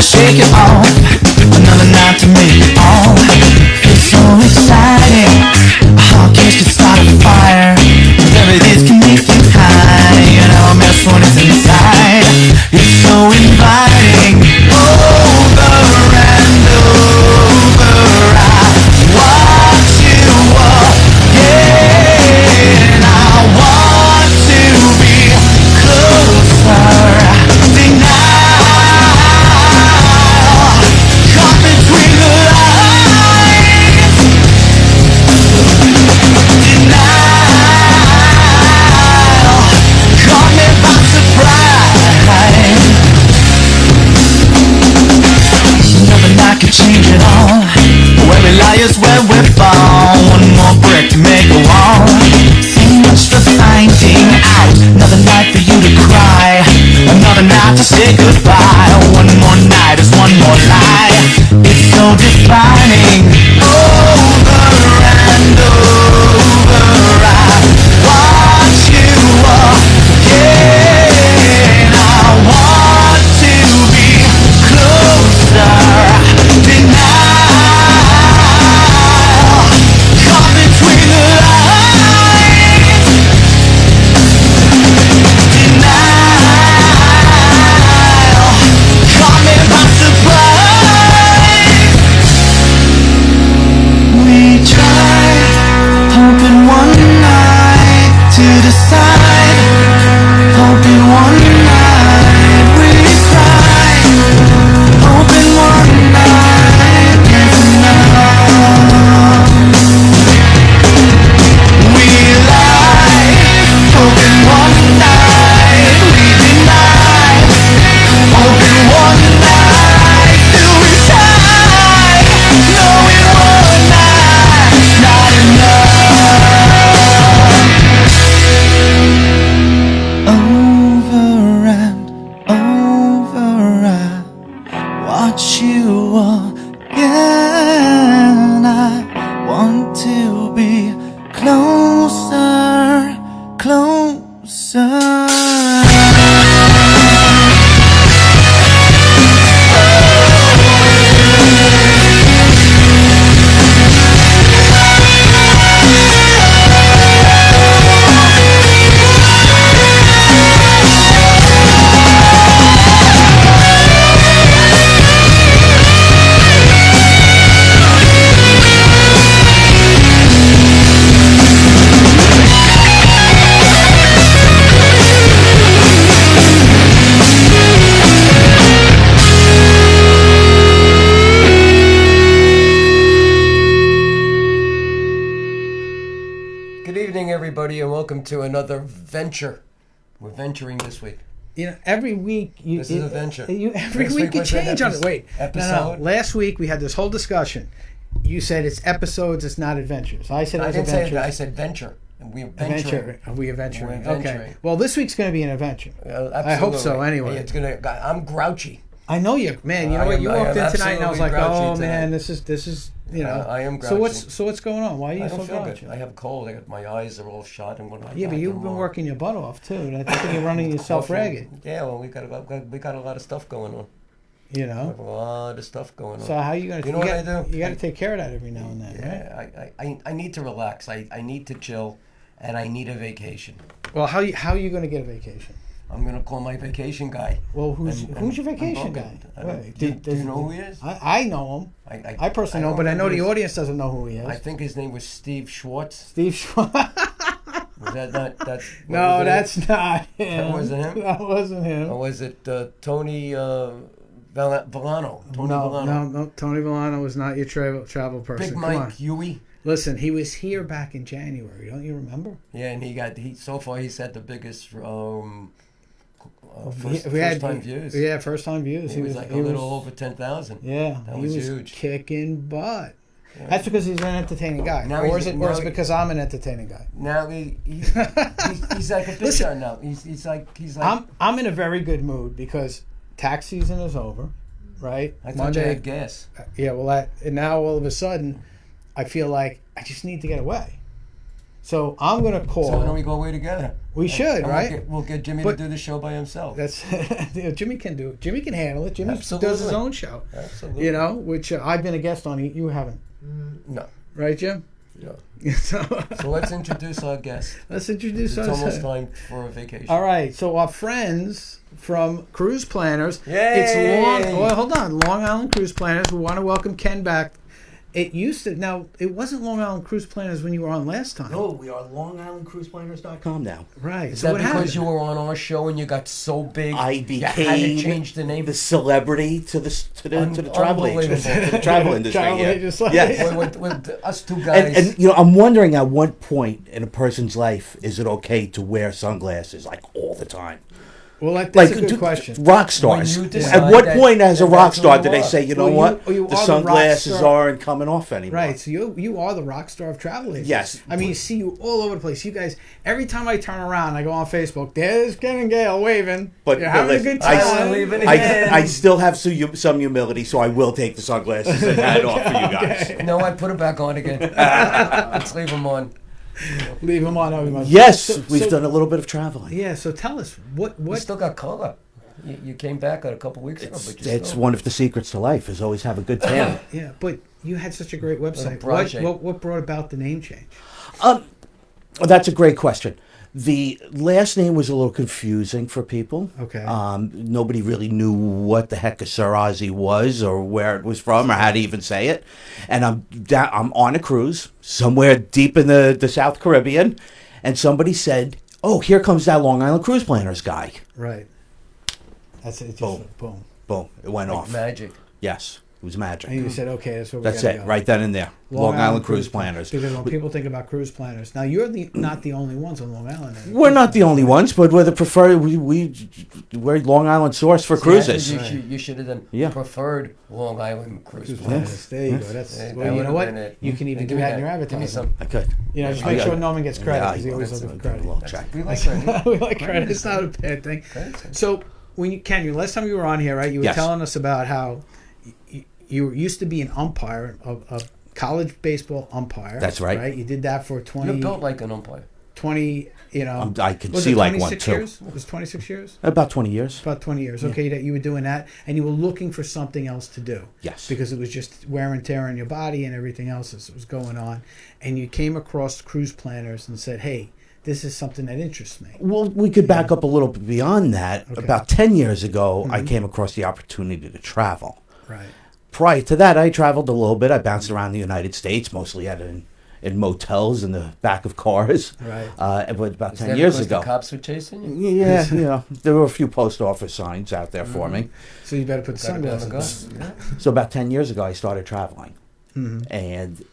to shake it off, another night to make it all. It's so exciting, a heart case could start a fire. Whatever it is can make you high, you know, mess when it's inside. It's so inviting, over and over. I watch you again. I want to be closer. Change it all. Where we lie is where we fall. One more brick to make a wall. So much for finding out. Another night for you to cry. Another night to say goodbye. One more night is one more lie. It's so defining. Over and over. I watch you again. I want to be closer. Welcome to another venture. We're venturing this week. You know, every week this is a venture. Every week you change on it. Wait, episode. No. Last week we had this whole discussion. You said it's episodes, it's not adventures. I said it was adventures. I said venture. We're venturing. We're venturing. Okay. Well, this week's going to be an adventure. I hope so. Anyway, it's gonna. I'm grouchy. I know you, man. You know what? You walked in tonight, and I was like, "Oh man, this is." You know, I am grouchy. So what's going on? Why are you so grouchy? I have a cold. My eyes are all shot and whatnot. Yeah, but you've been working your butt off too. I think you're running yourself ragged. Yeah, well, we got a lot of stuff going on. You know, we have a lot of stuff going on. So how are you gonna? You know what I do? You got to take care of that every now and then, right? I need to relax. I need to chill, and I need a vacation. Well, how are you going to get a vacation? I'm going to call my vacation guy. Well, who's your vacation guy? Do you know who he is? I know him. I personally know, but I know the audience doesn't know who he is. I think his name was Steve Schwartz. Steve Schwartz. Was that not? No, that's not him. That wasn't him? That wasn't him. Or was it Tony Villano? No. Tony Villano was not your travel person. Big Mike Huey. Listen, he was here back in January. Don't you remember? Yeah, and so far he's had the biggest first time views. Yeah, first time views. He was like a little over 10,000. Yeah, that was huge. Kicking butt. Yeah. That's because he's an entertaining guy. Or is it because I'm an entertaining guy? Now he's like a big shot now. He's like. I'm in a very good mood because tax season is over, right? I thought you had gas. Yeah, well, and now all of a sudden, I feel like I just need to get away. So I'm gonna call. So why don't we go away together? We should, And right? We'll get Jimmy But- to do the show by himself. That's Jimmy can do. Jimmy can handle it. Jimmy does his Absolutely. own show. Absolutely. You know, which I've been a guest on. You haven't, No. right, Jim? No. So So let's introduce our guest. let's introduce It's us. almost time for a vacation. All right, so our friends from Cruise Planners. Yay! It's hold on, Long Island Cruise Planners. We want to welcome Ken back. It used to. Now it wasn't Long Island Cruise Planners when you were on last time. No, we are LongIslandCruisePlanners.com now. Right. Is So that what because happened? you were on our show and you got so big? I you had to became change the name. the celebrity to the travel agents, Unbelievable. to the travel industry. Travel yeah. agents, like- Yes. with us two guys. And you know, I'm wondering at what point in a person's life is it okay to wear sunglasses like all the time? Well, that's Like a good question. rock stars. When you At decide what that- point, as a that rock that's who star, you do they are. say, you know Well, what, you the are the rock sunglasses star. aren't coming off anymore? Right, so you are the rock star of travel agents. Yes. I mean, you see you all over the place. You guys, every time I turn around, I go on Facebook. There's Ken and Gail waving. But you're having a listen, good I- time. I'm leaving again. I still have some humility, so I will take the sunglasses and hat off for you guys. No, I put it back on again. Let's leave them on. Leave them on. everyone. Yes, So- we've so- done a little bit of traveling. Yeah. So tell us We what still got color. You came back a couple weeks ago, but you It's still. one of the secrets to life is always have a good tan. Yeah, but you had such a great website. project. What brought about the name change? That's a great question. The last name was a little confusing for people. Okay. Nobody really knew what the heck a Sir Ozzy was or where it was from or how to even say it. And I'm on a cruise somewhere deep in the South Caribbean, and somebody said, "Oh, here comes that Long Island Cruise Planners guy." Right. That's it. Just Boom. boom. Boom! It went Like off. magic. Yes, it was magic. And you said, okay, that's what we That's gotta it, go. right then and there. Long Island Cruise Planners. Because when people think about cruise planners, now you're not the only ones on Long Island. We're not the only ones, but we're the preferred. We're Long Island source for cruises. You should have done Yeah. preferred Long Island cruise Cruise planners. planners. There you go. That's Yeah, well, that you know would've what? been it. You can even Give do me that in your Give me advertising. some. I could. You know, just I make got sure it. Norman gets credit Yeah, because he always that's loves a credit. little check. We like credit. We like credit. It's not a bad thing. Credit's- So when you last time you were on here, right? You were Yes. telling us about how you used to be an umpire, a college baseball umpire. That's right. Right. You did that for 20. You're built like an umpire. 20. You know. I can was see it like one 26 too. years? It was 26 years. About 20 years. About 20 years. Okay, that you were doing that, and you were looking for something else to do. Yes. Because it was just wear and tear on your body and everything else that was going on, and you came across cruise planners and said, "Hey, this is something that interests me." Well, we could back up a little bit beyond that. Okay. About 10 years ago, I came across the opportunity to travel. Right. Prior to that, I traveled a little bit. I bounced around the United States, mostly in motels in the back of cars. Right. But about Is 10 that years because ago. the cops were chasing you? Yeah, yeah. There were a few post office signs out there for me. So you better put the Gotta be on the sunglasses go. on. Yeah. So about 10 years ago, I started traveling. Mhm. And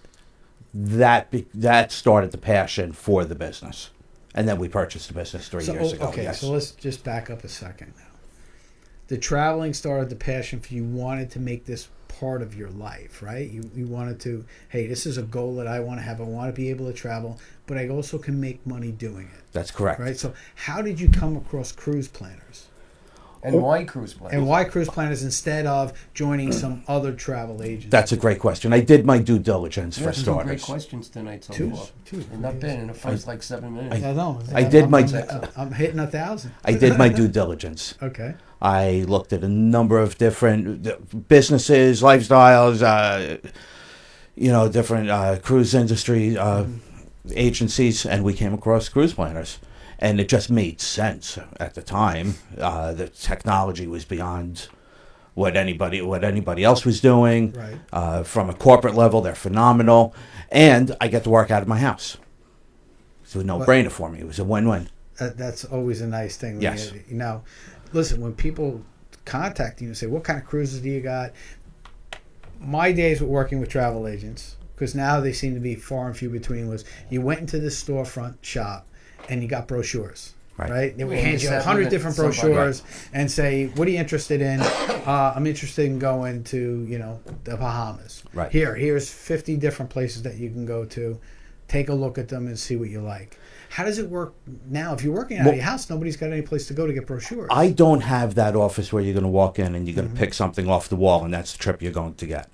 that started the passion for the business. And then we purchased the business 3 years ago. Okay, Yes. so let's just back up a second now. The traveling started the passion for you. Wanted to make this part of your life, right? You wanted to, hey, this is a goal that I want to have. I want to be able to travel, but I also can make money doing it, That's correct. right? So how did you come across cruise planners? And why cruise planners? And why cruise planners instead of joining some other travel agent? That's a great question. I did my due diligence Yeah, for there's some great starters. questions tonight so Two. far. Two. And not bad in the first like 7 minutes. I know. I did my- I'm hitting 1,000. I did my due diligence. Okay. I looked at a number of different businesses, lifestyles, different cruise industry agencies, and we came across cruise planners. And it just made sense at the time. The technology was beyond what anybody else was doing. Right. From a corporate level, they're phenomenal. And I get to work out of my house. It's a no-brainer for me. It was a win-win. That's always a nice thing. When Yes. Now, listen, when people contact you and say, what kind of cruises do you got? My days with working with travel agents, because now they seem to be far and few between, was you went into this storefront shop and you got brochures. Right. They would Yeah, hand you you sat 100 with different somebody. brochures and say, what are you interested in? I'm interested in going to, the Bahamas. Right. Here's 50 different places that you can go to. Take a look at them and see what you like. How does it work now? If you're working out of your house, nobody's got any place to go to get brochures. I don't have that office where you're going to walk in and you're going to pick something off the wall and that's the trip you're going to get.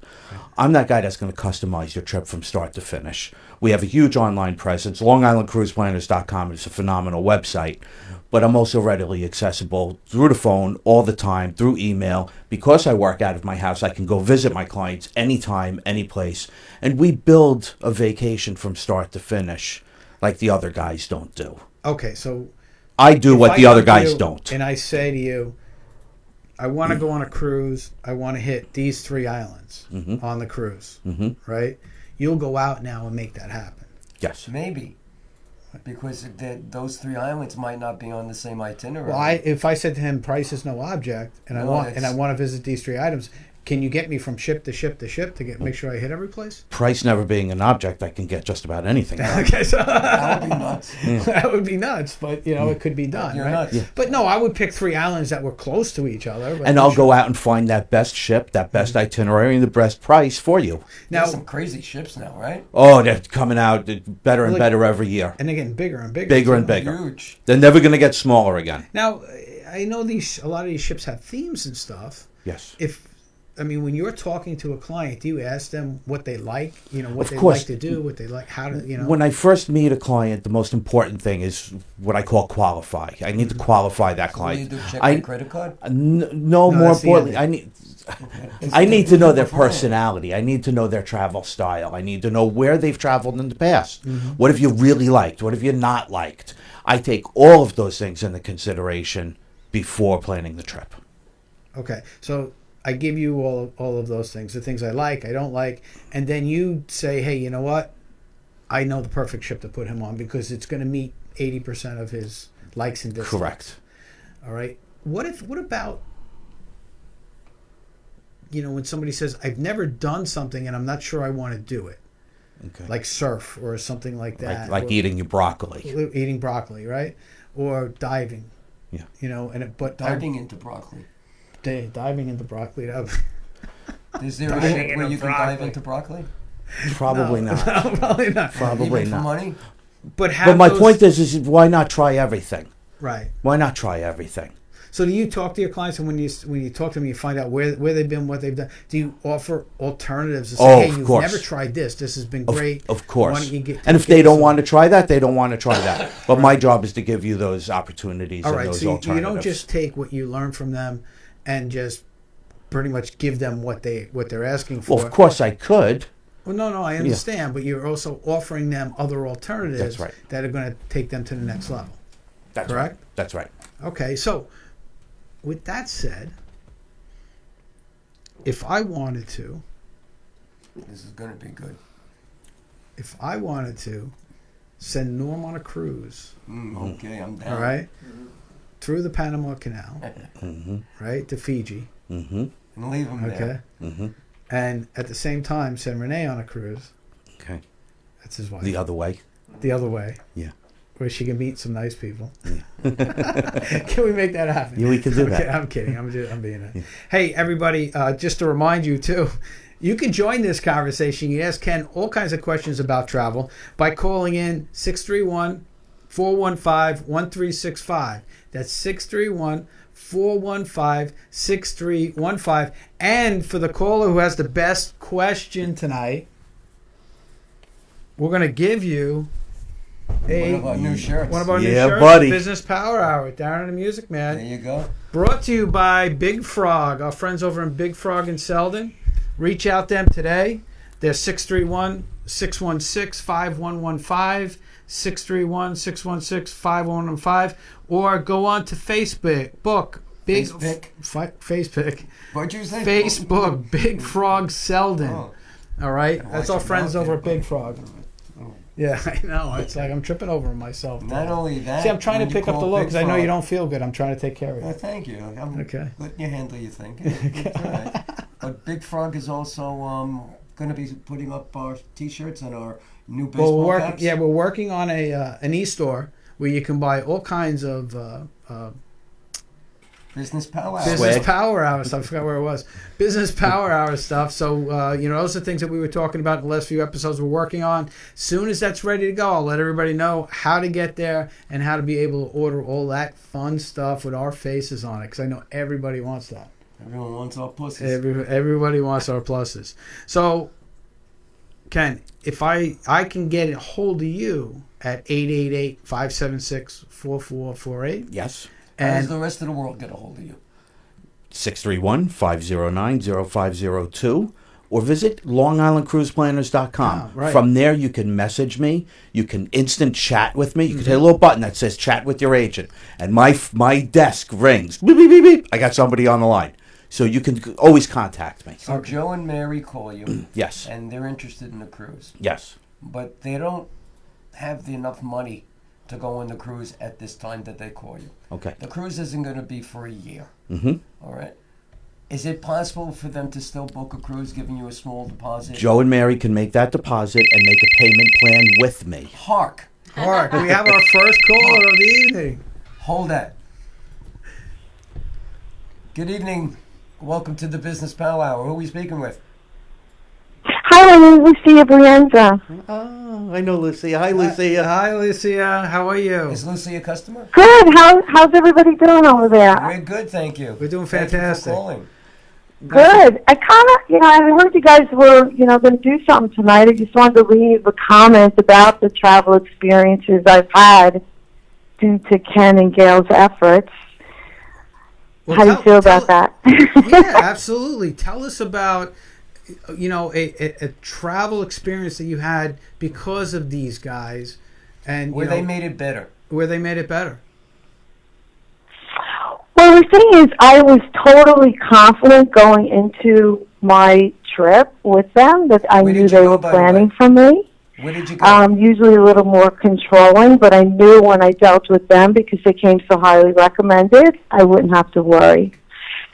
I'm that guy that's going to customize your trip from start to finish. We have a huge online presence. LongIslandCruisePlanners.com is a phenomenal website, but I'm also readily accessible through the phone all the time, through email. Because I work out of my house, I can go visit my clients anytime, any place, and we build a vacation from start to finish like the other guys don't do. Okay, so I do if what I the other come to guys you don't. And I say to you, I want to go on a cruise. I want to hit these 3 islands on the cruise, right? You'll go out now and make that happen. Yes. Maybe. Because those 3 islands might not be on the same itinerary. Well, if I said to him, price is no object, and I want to visit these 3 items, can you get me from ship to ship to ship to make sure I hit every place? Price never being an object, I can get just about anything. Okay, so That would be nuts. that would be nuts, but it could be done, You're right? nuts. Yeah. But no, I would pick 3 islands that were close to each other. But And I'll go out and find that best ship, that best itinerary, and the best price for you. now, There's some crazy ships now, right? Oh, they're coming out better and better every year. and again, bigger and bigger. Bigger too. and bigger. Huge. They're never going to get smaller again. Now, I know a lot of these ships have themes and stuff. Yes. When you're talking to a client, do you ask them what they like? What Of they course. like to do, what they like, how to, When I first meet a client, the most important thing is what I call qualify. I need to qualify that What do you client. do? Check their credit card? No, more that's the importantly, ending. I need to know their personality. I need to know their travel style. I need to know where they've traveled in the past. What have you really liked? What have you not liked? I take all of those things into consideration before planning the trip. Okay, so I give you all of those things, the things I like, I don't like, and then you say, hey, you know what? I know the perfect ship to put him on because it's going to meet 80% of his likes and dislikes. Correct. All right. What about when somebody says, I've never done something and I'm not sure I want to do it, Okay. like surf or something like that, Like or eating your broccoli. eating broccoli, right? Or diving. Yeah. But Diving into broccoli. diving into broccoli. Is there a Diving ship where into you can dive broccoli. into broccoli? Probably not. No, probably not. Probably Even for not. money? But My point is why not try everything? right. Why not try everything? So do you talk to your clients, and when you talk to them, you find out where they've been, what they've done? Do you offer alternatives to say, Oh, hey, of you've course. never tried this. This has been Of, great. of Why course. don't you get And if get they don't some- want to try that, they don't want to try that. But my job is to give you those opportunities all and right, those so you alternatives. don't just take what you learn from them and just pretty much give them what they're asking for. Well, of course I could. Well, no, I understand, but you're also offering them other alternatives That's right. that are going to take them to the next level. That's Correct? right. That's right. Okay, so with that said, if I wanted to, This is going to be good. send Norm on a cruise, Okay, I'm down. all right, through the Panama Canal, Mm-hmm. right, to Fiji, Mm-hmm. And leave them okay, there. Mm-hmm. and at the same time send Renee on a cruise. Okay. That's his wife. The other way. The other way. Yeah. Where she can meet some nice people. Can we make that happen? Yeah, we can do Okay, that. I'm kidding. I'm being a... Hey, everybody, just to remind you, too, you can join this conversation. You ask Ken all kinds of questions about travel by calling in 631-415-1365. That's 631-415-6315. And for the caller who has the best question tonight, we're going to give you One of our new shirts. one of our new Yeah, shirts, buddy. Business Power Hour, Darren and the Music Man. There you go. Brought to you by Big Frog, our friends over in Big Frog in Selden. Reach out to them today. They're 631-616-5115, 631-616-5115, or go on to Facebook. Facebook. What'd you say? Facebook, Big Frog Selden. Oh. All right? That's our Watch your friends mouth over there. at Big Frog. Yeah, I know. It's like I'm tripping over myself. Not only that. See, I'm trying when to you pick up the call load Big because I know you Frog- don't feel good. I'm trying to take care of you. Thank you. I'm Okay. letting you handle your thing. It's all right. But Big Frog is also going to be putting up our T-shirts and our new baseball caps. We're working on an e-store where you can buy all kinds of Business powwow. Business Swag. Power Hour stuff. I forgot where it was. Business Power Hour stuff. So, those are things that we were talking about in the last few episodes we're working on. Soon as that's ready to go, I'll let everybody know how to get there and how to be able to order all that fun stuff with our faces on it, because I know everybody wants that. Everyone wants our pussies. Everybody wants our pluses. So, Ken, if I can get a hold of you at 888-576-4448. Yes. How does And the rest of the world get a hold of you? 631-509-0502 or visit longislandcruiseplanners.com. Ah, right. From there, you can message me. You can instant chat with me. You can hit a little button that says chat with your agent. And my desk rings. Beep, beep, beep, beep. I got somebody on the line. So you can always contact me. So Joe and Mary call you. Yes. And they're interested in the cruise. Yes. But they don't have enough money to go on the cruise at this time that they call you. Okay. The cruise isn't going to be for a year. Mm-hmm. All right. Is it possible for them to still book a cruise, giving you a small deposit? Joe and Mary can make that deposit and make a payment plan with me. Hark. Mark, we have our first caller of the evening. Hold that. Good evening. Welcome to the Business Powwow. Who are we speaking with? Hi, my name is Lucia Brienza. Oh, I know Lucia. Hi, Lucia. Hi, Lucia. How are you? Is Lucy a customer? Good. How's everybody doing over there? We're good, thank you. We're doing Thank you for fantastic. calling. Good. I kind of, I heard you guys were, going to do something tonight. I just wanted to leave a comment about the travel experiences I've had due to Ken and Gail's efforts. Well, How do you feel about that? Yeah, absolutely. Tell us about, a travel experience that you had because of these guys, and Where they made it better. Where they made it better. Well, the thing is, I was totally confident going into my trip with them that I Where knew did you they go, were by the planning way? for me. Where did you go? Usually a little more controlling, but I knew when I dealt with them, because they came so highly recommended, I wouldn't have to worry.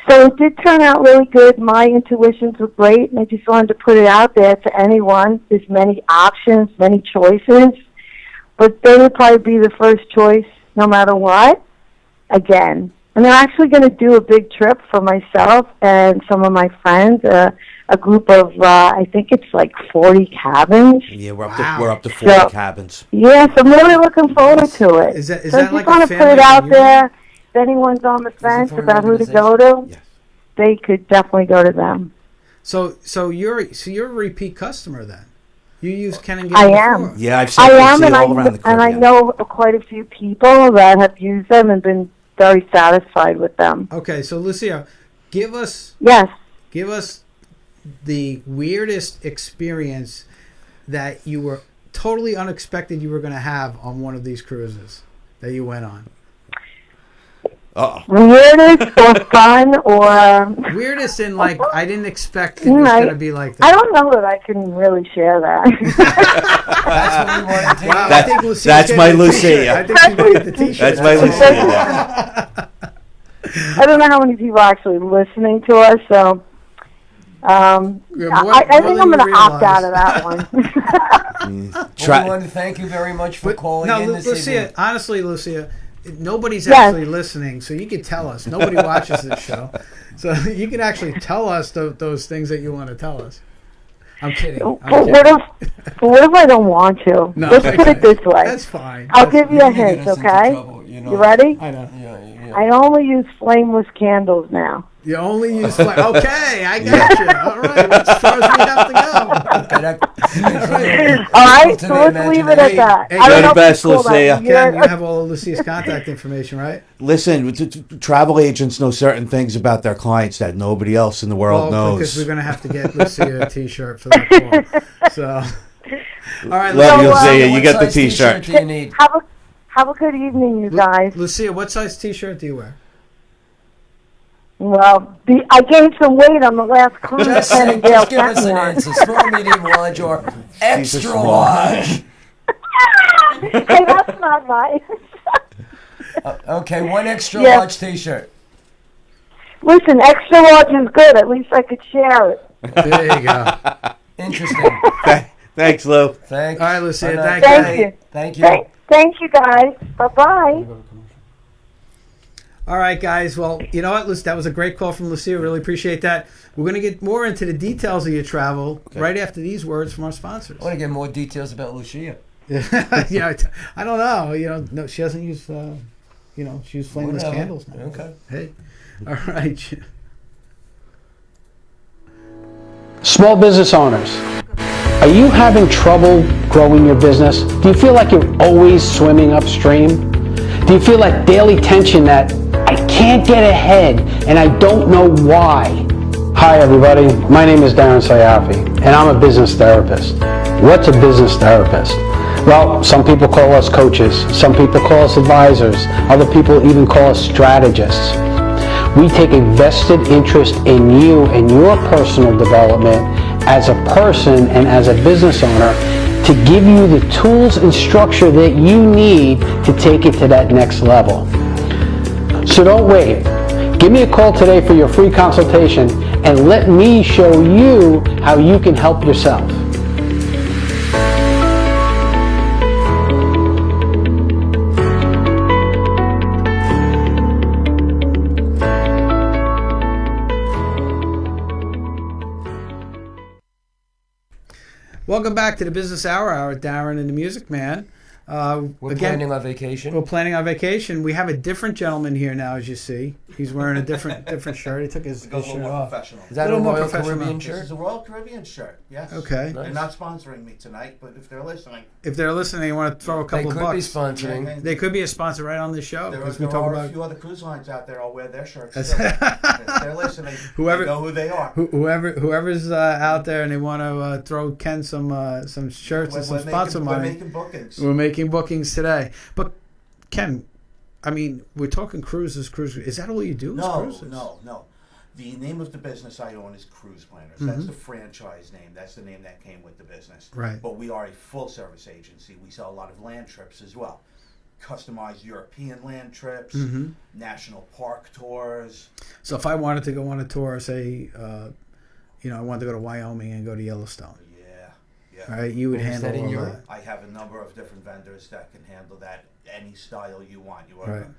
So it did turn out really good. My intuitions were great, and I just wanted to put it out there to anyone. There's many options, many choices, but they would probably be the first choice no matter what, again. And they're actually going to do a big trip for myself and some of my friends, a group of, I think it's like 40 cabins. Yeah, we're up Wow. to 40 So- cabins. Yes, I'm really looking forward to it. Is that So I like just a want to put family it out reunion? there. If anyone's on the fence for an about who to go to, Yes. they could definitely go to them. So you're a repeat customer then. You use Ken and Gail I before. am. Yeah, I've I seen am, and all around the I Caribbean. know quite a few people that have used them and been very satisfied with them. Okay, so Lucia, give us Yes. the weirdest experience that you were totally unexpected you were going to have on one of these cruises that you went on. Uh-oh. Weirdest or fun or... Weirdest in like I didn't expect it was I- going to be like that. I don't know that I can really share that. That's what we wanted to Wow, hear. I think Lucia's that's getting my the t-shirt. Lucia. I think she's going to get the t-shirt. That's my all. Lucia. Yeah. I don't know how many people are actually listening to us, so... Yeah, more I think than I'm you going to opt realize. out of that one. Well, Try- we want to thank you very much for But calling no, in this Lucia, evening. honestly, Lucia, nobody's Yes. actually listening, so you can tell us. Nobody watches this show, so you can actually tell us those things that you want to tell us. I'm kidding. I'm But kidding. what if I don't want to? No, Let's put it this way. That's fine. I'll That's- give you a You're gonna hint, get us into okay? trouble, You ready? I know. Yeah. I only use flameless candles now. You only use okay. I got you. All right, that's as far as we have to go. Okay, that- All right, to so the let's leave it at imagination. that. Hey, I you're don't the know if best, it's cool that Lucia. Ken, you you're- have all of Lucia's contact information, right? Listen, travel agents know certain things about their clients that nobody else in the world Well, because we're knows. going to have to get Lucia a T-shirt for that call. So, all right, Love you, So, Lucia. What You get the size t-shirt T-shirt. do you need? Have a good evening, you guys. Lucia, what size T-shirt do you wear? Well, I gained some weight on the last cruise. Just, Ken and Gail just give us sent me an on. answer. Small, medium, large, or extra small. large. Hey, that's not nice. Okay, one extra Yeah. large t-shirt. Listen, extra large is good. At least I could share it. There you go. Interesting. Thanks, Lou. Thanks. All right, Lucia, Bye-bye. thank Thank you. Thank you. Thank you, guys. Bye-bye. All right, guys. Well, you know what? That was a great call from Lucia. Really appreciate that. We're going to get more into the details of your travel right after these words from our sponsors. I want to get more details about Lucia. Yeah, I don't know. No, she doesn't use. She uses flameless candles now. Okay. Hey, all right. Small business owners, are you having trouble growing your business? Do you feel like you're always swimming upstream? Do you feel like daily tension that I can't get ahead and I don't know why? Hi everybody, my name is Darren Sayafi and I'm a business therapist. What's a business therapist? Well, some people call us coaches, some people call us advisors, other people even call us strategists. We take a vested interest in you and your personal development as a person and as a business owner to give you the tools and structure that you need to take it to that next level. So don't wait. Give me a call today for your free consultation and let me show you how you can help yourself. Welcome back to the Business Hour, Darren and the Music Man. We're planning our vacation. We're planning our vacation. We have a different gentleman here now, as you see. He's wearing a different shirt. He took his shirt off. Professional. Is that a little more Royal professional. Caribbean This shirt? is a Royal Caribbean shirt. Yes. Okay. They're not sponsoring me tonight, but if they're listening, If they're listening, they want to throw a They couple of could be bucks. sponsoring. They could be a sponsor right on this show there because we are talk a about few other cruise lines out there. I'll wear their shirts. That's- Still. If they're listening, Whoever- they know who they are. whoever's out there and they want to throw Ken some shirts and some sponsor we're money. making bookings. We're making bookings today. But Ken, I mean, we're talking cruises. Is that all you do? Is cruises? No. The name of the business I own is Cruise Planners. That's the franchise name. That's the name that came with the business. Right. But we are a full-service agency. We sell a lot of land trips as well. Customized European land trips, national park tours. So if I wanted to go on a tour, say, I wanted to go to Wyoming and go to Yellowstone, Yeah. all right, you would Is handle that in all Europe? that. I have a number of different vendors that can handle that any style you want. You want Right. to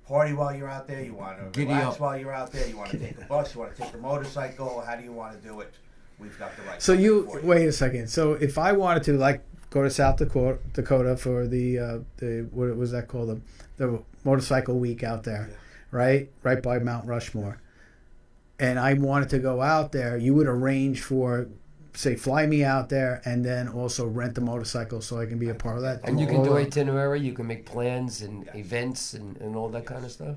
party while you're out there, you want to Giddy relax up. while you're out there, you want to take a bus, you want to take a motorcycle, how do you want to do it? We've got the right So plan for wait a second. So if I wanted to go to South Dakota for the what was that called, the motorcycle week out there, right by Mount Rushmore, and I wanted to go out there, you would arrange for, say, fly me out there and then also rent the motorcycle so I can be a part of that. And you can do All- itinerary, you can make plans and events and all that kind of stuff.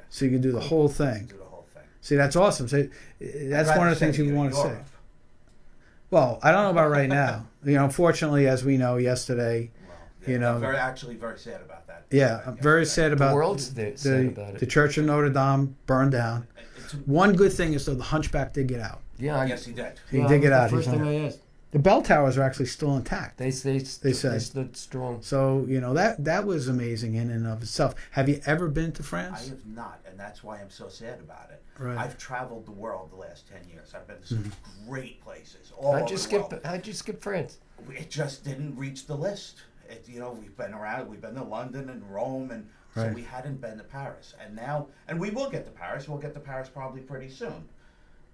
So you can do the whole thing. Do the whole thing. See, that's awesome. So that's I'd one rather of the things send you to want to say. Europe. Well, I don't know about right now. Unfortunately, as we know, yesterday, I'm very sad about that. yeah, I'm very sad about The world's sad about the it. Church of Notre Dame burned down. It's- One good thing is, though, the Hunchback did get out. Yeah, Yes, he did. He did get out. The first He's thing on- I asked. The bell towers are actually still intact. They said. stood strong. So that was amazing in and of itself. Have you ever been to I France? have not, and that's why I'm so sad about it. Right. I've traveled the world the last 10 years. I've been to some great places all over the world. How'd you skip France? It just didn't reach the list. We've been around. We've been to London and Rome, and so Right. we hadn't been to Paris. And we will get to Paris. We'll get to Paris probably pretty soon.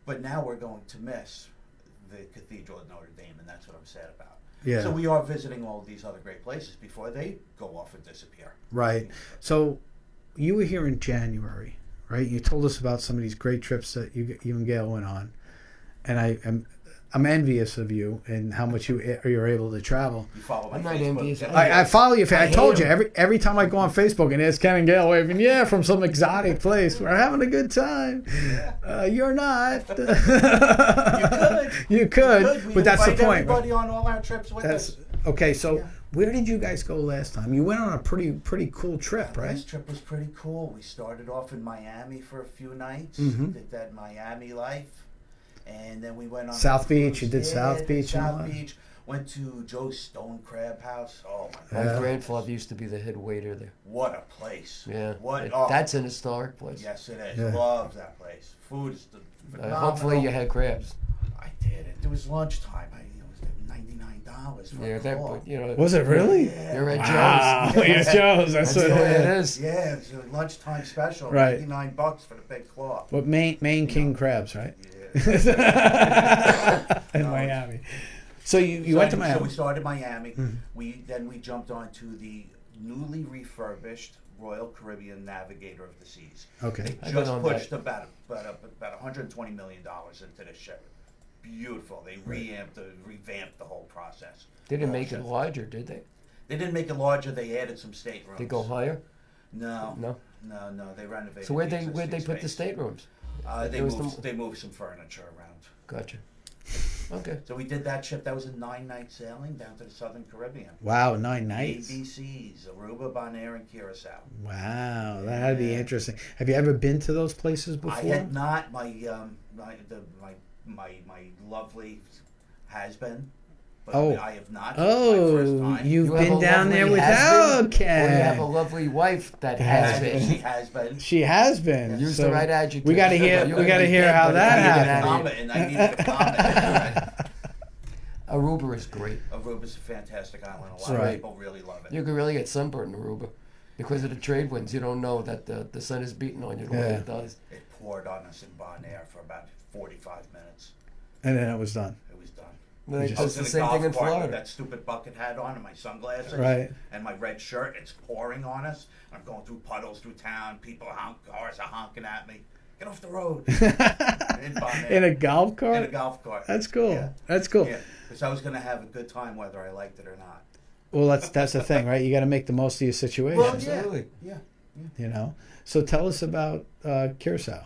But now we're going to miss the Cathedral at Notre Dame, and that's what I'm sad about. Yeah. So we are visiting all of these other great places before they go off and disappear. Right. So you were here in January, right? You told us about some of these great trips that you and Gail went on, and I'm envious of you and how much you're able to travel. You follow my I'm not Facebook. envious. I follow you. I I told hate you every time I go on Facebook and there's Ken and Gail waving, yeah, from some exotic place. We're having a good time. You're not. You could, We but that's the invite point. Everybody on all our trips with That's us. okay. So Yeah. where did you guys go last time? You went on a pretty cool trip, right? This trip was pretty cool. We started off in Miami for a few nights. Mhm. Did that Miami life, and then we went on South to Beach. cruise. You did South did Beach and all South that? Beach. Went to Joe's Stone Crab House. Oh my My God, Yeah. grandfather used to be the head waiter there. what a place! Yeah, What? that's an historic place. Yes, it is. Yeah. Love that place. Food is phenomenal. Hopefully you had crabs. I did it. It was lunchtime. It was 99 for Yeah, a that, claw. you know. Was it really? You're at Wow. Joe's. You're Joe's. That's That's what the way it is. Yeah, it's a lunchtime special. Right. $99 for the big claw. What Maine King crabs, right? Yeah. In Miami. So you went to Miami. So we started Miami. We jumped onto the newly refurbished Royal Caribbean Navigator of the Seas. Okay. They I've been just on pushed that. about $120 million into this ship. Beautiful. They revamped the whole process. They didn't The whole make it ship. larger, did they? They didn't make it larger. They added some staterooms. They go higher? No. No. They renovated. So where'd the they existing put the space. staterooms? They It was moved some furniture around. Gotcha. Okay. So we did that trip. That was a 9-night sailing down to the Southern Caribbean. Wow, 9 nights. ABCs, Aruba, Bonaire, and Curacao. Wow, that had to be interesting. Have you ever been to those places before? I had not. My lovely has been, but Oh. I have not. It's my first Oh, time. you've You have been a down there lovely without has-been, or you have a Ken. lovely wife that Has has been. been. She has been. She has been. Use So the right adjective. We got to hear. You're We got to gonna hear get how but that you get happened. out of Comment, and I needed a comment. Aruba is great. Aruba's a fantastic island. A lot Right. of people really love it. You can really get sunburned in Aruba because of the trade winds. You don't know that the sun is beating on you the way Yeah. it does. It poured on us in Bonaire for about 45 minutes. And then it was done. It was done. Well, just- I It's was the in a same golf thing in cart with Florida. that stupid bucket hat on and my sunglasses. Right. And my red shirt. It's pouring on us. I'm going through puddles through town. Cars are honking at me. Get off the road. in Bonaire. In a golf cart. In a golf cart. That's cool. Yeah. That's cool. Yeah. Because I was going to have a good time whether I liked it or not. Well, that's the thing, right? You got to make the most of your situation. Well, Absolutely. Yeah. You know. So tell us about Curacao.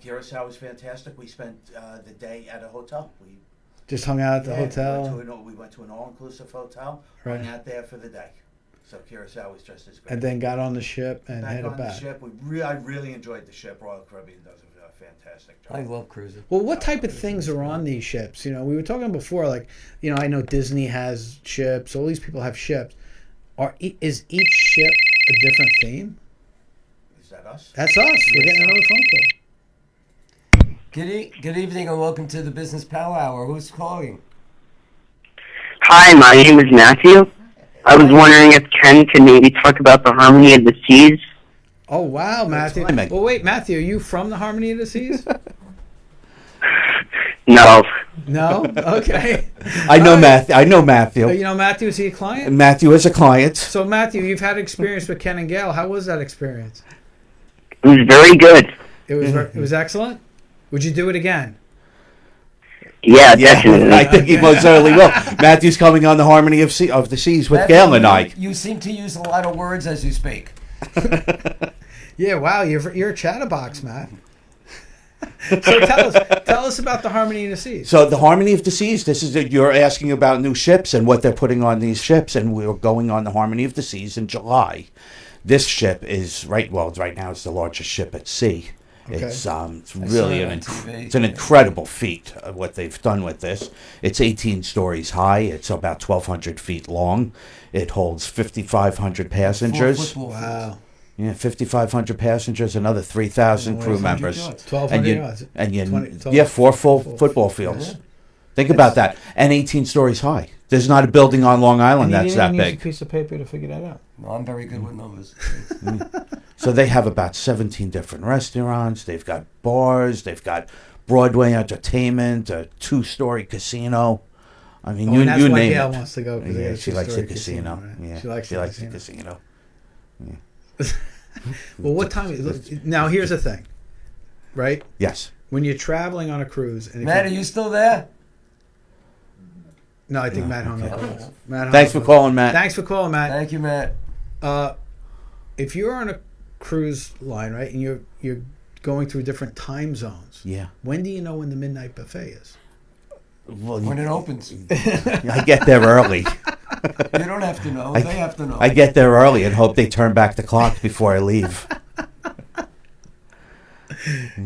Curacao was fantastic. We spent the day at a hotel. We Just hung out at the hotel. We went to an all-inclusive hotel. Right. Hung out there for the day. So Curacao was just as great. And then got on the ship and back headed on the back. ship. I really enjoyed the ship. Royal Caribbean does a fantastic job. I love cruising. Well, what type of things are on these ships? You know, we were talking before, like, you know, I know Disney has ships. All these people have ships. Is each ship a different theme? Is that us? That's us. We're getting another phone call. Good evening and welcome to the Business Power Hour. Who's calling? Hi, my name is Matthew. I was wondering if Ken could maybe talk about the harmony of the seas. Oh, wow, Matthew. timing. Well, wait, Matthew, are you from the Harmony of the Seas? No. No? Okay. I know All right. Matthew. I know Matthew. You know, Matthew, is he a client? Matthew is a client. So, Matthew, you've had experience with Ken and Gail. How was that experience? It was very good. It was excellent? Would you do it again? Yeah, Yeah, definitely. I think he most certainly will. Matthew's coming on the Harmony of the Seas with Gail and I. You seem to use a lot of words as you speak. Yeah, wow, you're a chatterbox, Matt. So tell us about the Harmony of the Seas. So the Harmony of the Seas. You're asking about new ships and what they're putting on these ships, and we're going on the Harmony of the Seas in July. This ship is right now it's the largest ship at sea. Okay. It's saw really it on TV. it's an incredible feat of what they've done with this. It's 18 stories high. It's about 1,200 feet long. It holds 5,500 passengers. Wow. Yeah, 5,500 passengers, another 3,000 crew 1,200 members. yards. 1,200 yards. And you, 20 4 full football fields. Think about that. And 18 stories high. There's not a building on Long Island And that's you didn't that use big. a piece of paper to figure that out. No, I'm very good with numbers. So they have about 17 different restaurants. They've got bars. They've got Broadway entertainment, a 2-story casino. I mean, And that's you why name Gail it. wants to go. 'cause they Yeah, have she likes the 2-story casino. right? Yeah, She likes the casino. Well, what time? Now, here's the thing, right? Yes. When you're traveling on a cruise, and if Matt, are you still there? No, I think Matt hung up. Matt hung Thanks up. for calling, Matt. Thanks for calling, Matt. Thank you, Matt. If you're on a cruise line, right, and you're going through different time zones, Yeah. when do you know when the midnight buffet is? Well, When it opens. I get there early. You don't have to know. They have to know. I get there early and hope they turn back the clock before I leave.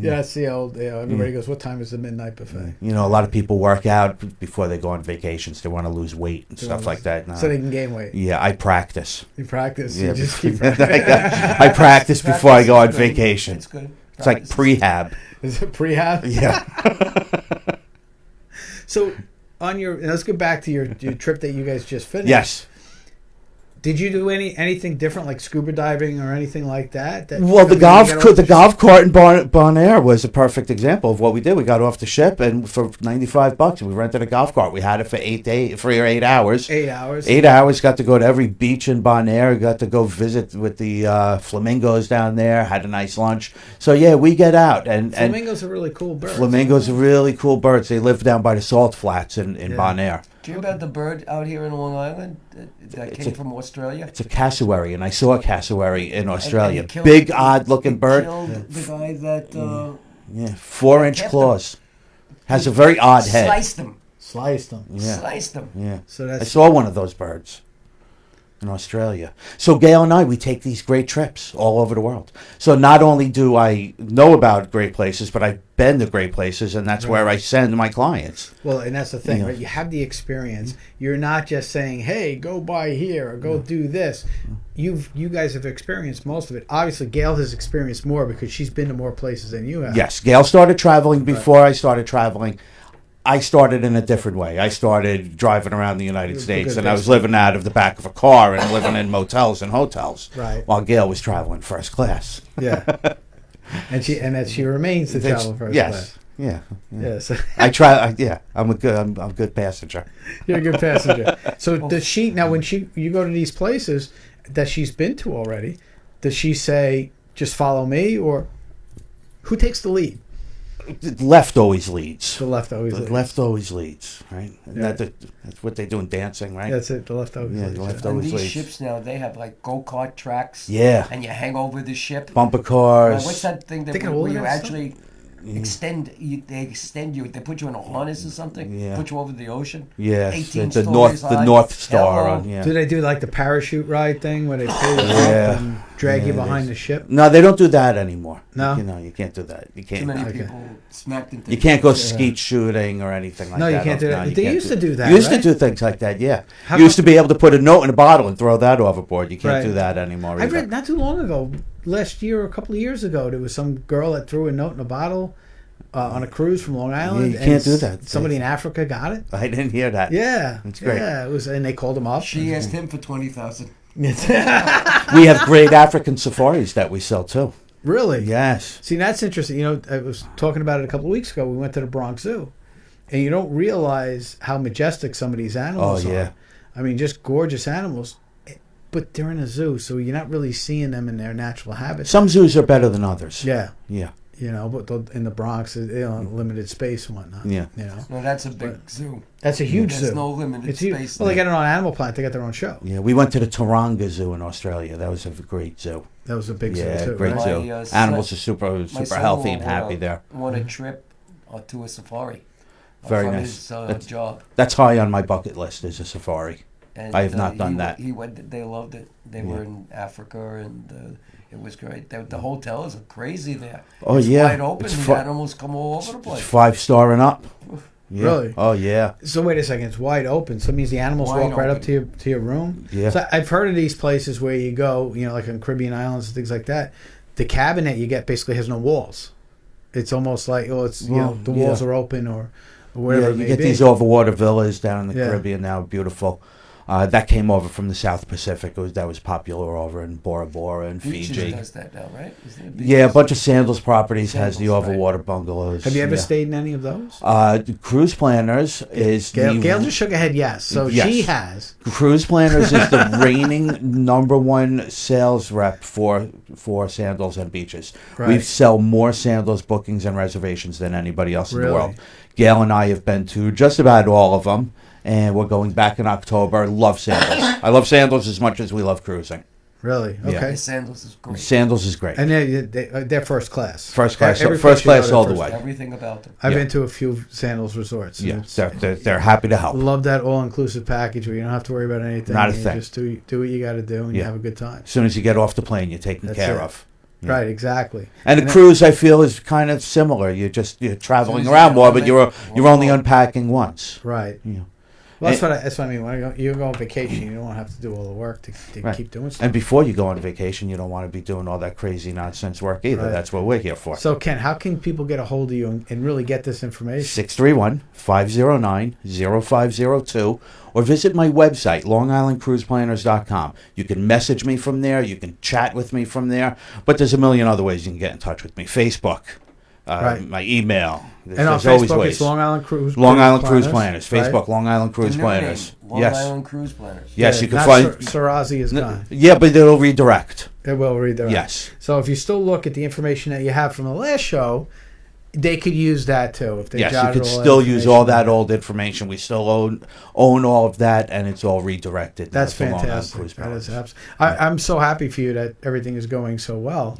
Yeah, it's the old. Everybody goes, "What time is the midnight buffet?" You know, a lot of people work out before they go on vacations. They want to lose weight and stuff like that. No. So they can gain weight. Yeah, I practice. You practice. Yeah, You just keep I practice before I go on Practice is good. vacation. It's good. It's like prehab. Is it prehab? Yeah. So, on your, and let's go back to your trip that you guys just finished. Yes. Did you do anything different, like scuba diving or anything like that? Well, the golf cart in Bonaire was a perfect example of what we did. We got off the ship, and for $95, we rented a golf cart. We had it for 8 hours. 8 hours. 8 hours. Got to go to every beach in Bonaire. Got to go visit with the flamingos down there. Had a nice lunch. So yeah, we get out and Flamingos are really cool birds. Flamingos are really cool birds. They live down by the salt flats in Bonaire. Do you hear about the bird out here in Long Island that came from Australia? It's a cassowary, and I saw a cassowary in Australia. And killed- Big, odd-looking bird. Killed the guy that 4-inch kept claws. Has a very odd head. Sliced them. Yeah. Sliced them. Yeah. So I saw one of those birds in Australia. So Gail and I, we take these great trips all over the world. So not only do I know about great places, but I've been to great places, and that's where I send my clients. Well, and that's the thing, Yeah. right? You have the experience. You're not just saying, "Hey, go by here or go do this." You guys have experienced most of it. Obviously, Gail has experienced more because she's been to more places than you have. Yes, Gail started traveling before I started traveling. I started in a different way. I started driving around the United States, and I was living out of the back of a car and living in motels and hotels. Right. While Gail was traveling first class. Yeah. and she remains to travel first class. Yeah. Yes. I try. I'm a good passenger. You're a good passenger. So does she now when you go to these places that she's been to already? Does she say just follow me, or who takes the lead? The left always leads. The left always leads. The left always leads, right? Yeah. That's what they do in dancing, right? That's it. The left always leads. The left And always these leads. ships now, they have like go-kart tracks. Yeah. And you hang over the ship. Bumper cars. Now, what's that thing that They got where all you that actually extend you, they put you in a harness or something, Yeah. put you over the ocean. Yes, 18 the stories high. North Star. Hello. On, yeah. Do they do like the parachute ride thing where they pull you Yeah. up and drag you Yeah, behind they- the ship? No, they don't do that anymore. No? You can't do that. You Too can't. many people smacked into You can't go skeet shooting or anything like No, that. you can't do that. you They can't used to do that, You used right? to do things like that. Yeah. How You used come- to be able to put a note in a bottle and throw that overboard. You can't Right. do that anymore. I either. read not too long ago, last year or a couple of years ago, there was some girl that threw a note in a bottle on a cruise from Long Island. you can't do that. Somebody in Africa got it. I didn't hear that. Yeah, That's great. Yeah, it was, and they called him up. She asked him for 20,000. We have great African safaris that we sell too. Really? Yes. See, that's interesting. You know, I was talking about it a couple of weeks ago. We went to the Bronx Zoo, and you don't realize how majestic some of these animals Oh, yeah. are. I mean, just gorgeous animals. But they're in a zoo, so you're not really seeing them in their natural habitat. Some zoos are better than others. Yeah. Yeah. You know, but in the Bronx, limited space and whatnot. Yeah. You know, No, that's a big zoo. that's a huge There's zoo. no limited It's huge. space Well, they there. got it on Animal Planet. They got their own show. Yeah. We went to the Taronga Zoo in Australia. That was a great zoo. That was a big Yeah, zoo too. great right? zoo. My, Animals are super My healthy and son-in-law happy there. won a trip to a safari. Very from nice. His That's- job. That's high on my bucket list. Is a safari. And, I have not done that. He went. They loved it. They were in Africa, and it was great. The hotels are crazy there. Oh, it's yeah. wide open. It's The fu- animals come all over the It's place. 5-star and up. Yeah. Really? Oh yeah. So wait a second. It's wide open. So it means the animals Wide walk right up open. to your room. Yeah. So I've heard of these places where you go, you know, like on Caribbean islands and things like that. The cabin that you get basically has no walls. It's almost like the walls are open or wherever Yeah, it you may get be. these overwater villas down in the Yeah. Caribbean now, beautiful. That came over from the South Pacific. That was popular over in Bora Bora and Beaches Fiji. does that now, right? Isn't it Yeah, a Beaches? bunch of Sandals properties has the Sandals, right. overwater bungalows. Have you ever yeah. stayed in any of those? Cruise Planners is Gail just shook her head yes. So Yes. she has. Cruise Planners is the reigning #1 sales rep for Sandals and beaches. We Right. sell more Sandals bookings and reservations than anybody else in Really? the world. Gail and I have been to just about all of them, and we're going back in October. Love Sandals. I love Sandals as much as we love cruising. Really? Yeah. Okay. The Sandals is great. Sandals is great. And they're first class. First class, Every first place you class go, all they're the first way. Everything about them. I've Yeah. been to a few Sandals resorts. and Yeah, it's- they're happy to help. Love that all-inclusive package where you don't have to worry about anything. Not a You thing. Just do what you got to do, and you Yeah. have a good time. As soon as you get off the plane, you're taken That's care it. of. Yeah. Right, exactly. And a that- cruise, I feel, is kind of similar. You're traveling As soon as around you more, get but on you're it, only unpacking once. Right. Yeah. Well, that's what I mean. When you go on vacation, you don't have to do all the work to keep doing stuff. And before you go on vacation, you don't want to be doing all that crazy nonsense work either. Right. That's what we're here for. So, Ken, how can people get a hold of you and really get this information? 631-509-0502 or visit my website, longislandcruiseplanners.com. You can message me from there. You can chat with me from there. But there's a million other ways you can get in touch with me. Facebook. Right. My email. And on There's always Facebook, ways. it's Long Island Cruise Long Island Cruise Planners. Facebook, right? Long Island Cruise The new Planners. name, Long Yes. Island Cruise Planners. Yes, you can not find. Sarazi is gone. Yeah, but it'll redirect. It will redirect. Yes. So if you still look at the information that you have from the last show, they could use that too. If they Yes, you jotted could all that still use all that information. old information. We still own all of that, and it's all redirected. That's to Long Island fantastic. Cruise That is Planners. I'm so happy for you that everything is going so well.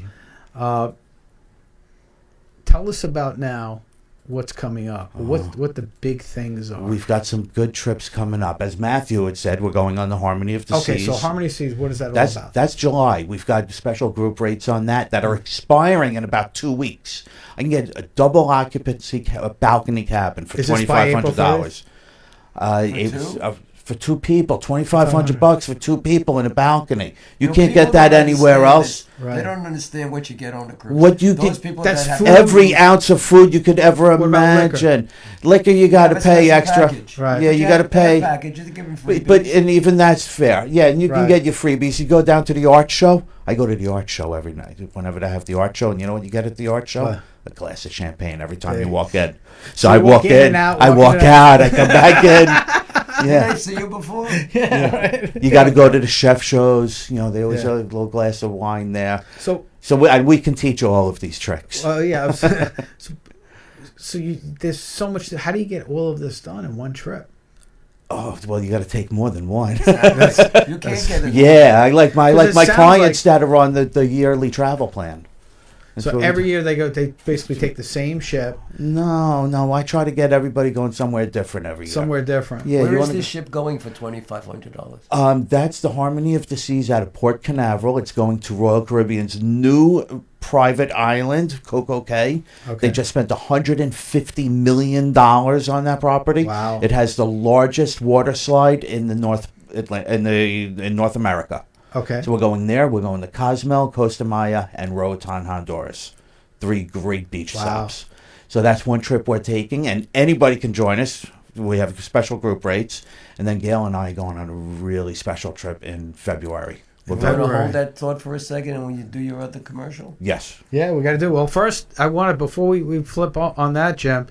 Tell us about now what's coming up. What the big things are. We've got some good trips coming up. As Matthew had said, we're going on the Harmony of the Okay, Seas. so Harmony Seas, what is that all That's about? that's July. We've got special group rates on that are expiring in about 2 weeks. I can get a double occupancy balcony cabin for Is this by $2,500. For two people, $2,500 for two people in a balcony. You know, can't people get that don't anywhere understand else. that- Right. They don't understand what you get on the cruise. What you Those get- people that's that have food. Every ounce of food you could ever What about liquor? imagine. Liquor, you got to have a pay special extra. package. Right. Yeah, you got to pay. Package, you give them free But and even that's fair. Yeah, and you can Right. get your freebies. You go down to the art show. I go to the art show every night. Whenever they have the art show, and you know what you get at the art show? What? A glass of champagne every time There you you walk in. So you I walk walk in in, and out, I walk walk in and out. out, I come back in. Did I Yeah. see you before? You got to go to the chef shows. You know, they always Yeah. have a little glass of wine there. So So we can teach you all of these tricks. yeah. So there's so much. How do you get all of this done in one trip? Oh, well, you got to take more than one. You can't get it. Yeah, I like my Because it sounds clients that are on the yearly travel plan. And So every year they basically take the same ship No, I try to get everybody going somewhere different every year. somewhere different. Yeah, Where you is wanna this ship going for $2,500? That's the Harmony of the Seas out of Port Canaveral. It's going to Royal Caribbean's new private island, Coco Cay. Okay. They just spent $150 million on that property. Wow. It has the largest water slide in the in North America. Okay. So we're going there. We're going to Cozumel, Costa Maya, and Roatan, Honduras. 3 great beach Wow. stops. So that's one trip we're taking, and anybody can join us. We have special group rates, and then Gail and I are going on a really special trip in February. You We're want to February. hold that thought for a second, and when you do your other commercial? Yes. Yeah, we got to do. Well, first, I want to, before we flip on that, Jim,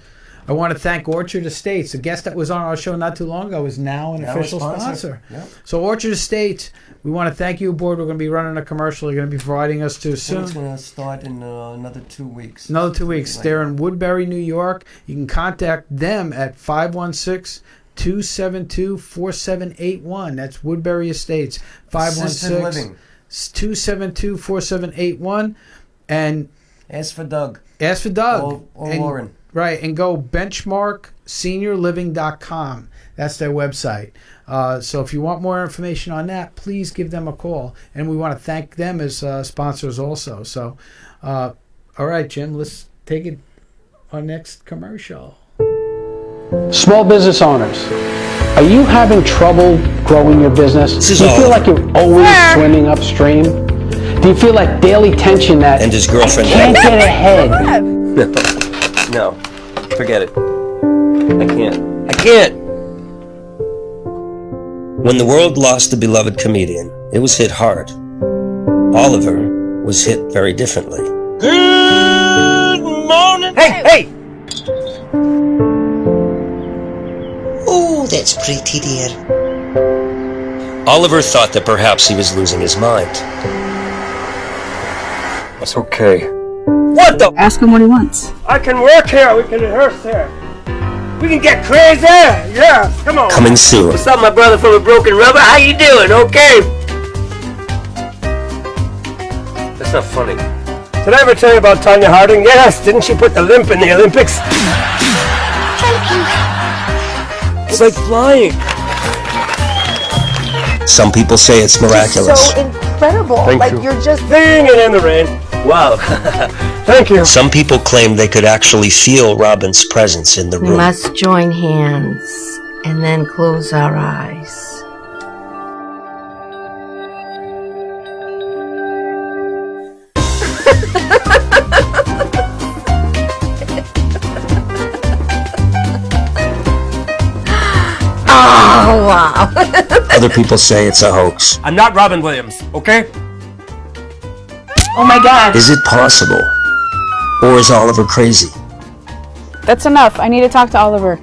I want to thank Orchard Estates. The guest that was on our show not too long ago is now an Now a official sponsor. sponsor. Yep. So Orchard Estates, we want to thank you aboard. We're going to be running a commercial. You're going to be providing us too I think soon. it's going to start in another 2 weeks. Another 2 weeks. Like They're in Woodbury, New York. You can contact them at 516-272-4781. That's Woodbury Estates. Assisted living. 516-272-4781. And Ask for Doug. ask for Doug. Or And- Lauren. Right, and go benchmarkseniorliving.com. That's their website. So if you want more information on that, please give them a call. And we want to thank them as sponsors also. So, all right, Jim, let's take it our next commercial. Small business owners, are you having trouble growing your business? Do you feel like you're always swimming upstream? Do you feel like daily tension that And his girlfriend. can't get ahead? No, forget it. I can't. When the world lost a beloved comedian, it was hit hard. Oliver was hit very differently. Good morning. Hey! Oh, that's pretty, dear. Oliver thought that perhaps he was losing his mind. That's okay. What the? Ask him what he wants. I can work here. We can rehearse here. We can get crazy. Yeah, come on. Coming soon. What's up, my brother from a broken rubber? How you doing? Okay. That's not funny. Did I ever tell you about Tanya Harding? Yes. Didn't she put the limp in the Olympics? It's like flying. Some people say it's miraculous. So incredible. Thank you. You're just Singing in the rain. Wow. Thank you. Some people claim they could actually feel Robin's presence in the We room. must join hands and then close our eyes. Oh, wow. Other people say it's a hoax. I'm not Robin Williams, okay? Oh my God. Is it possible? Or is Oliver crazy? That's enough. I need to talk to Oliver.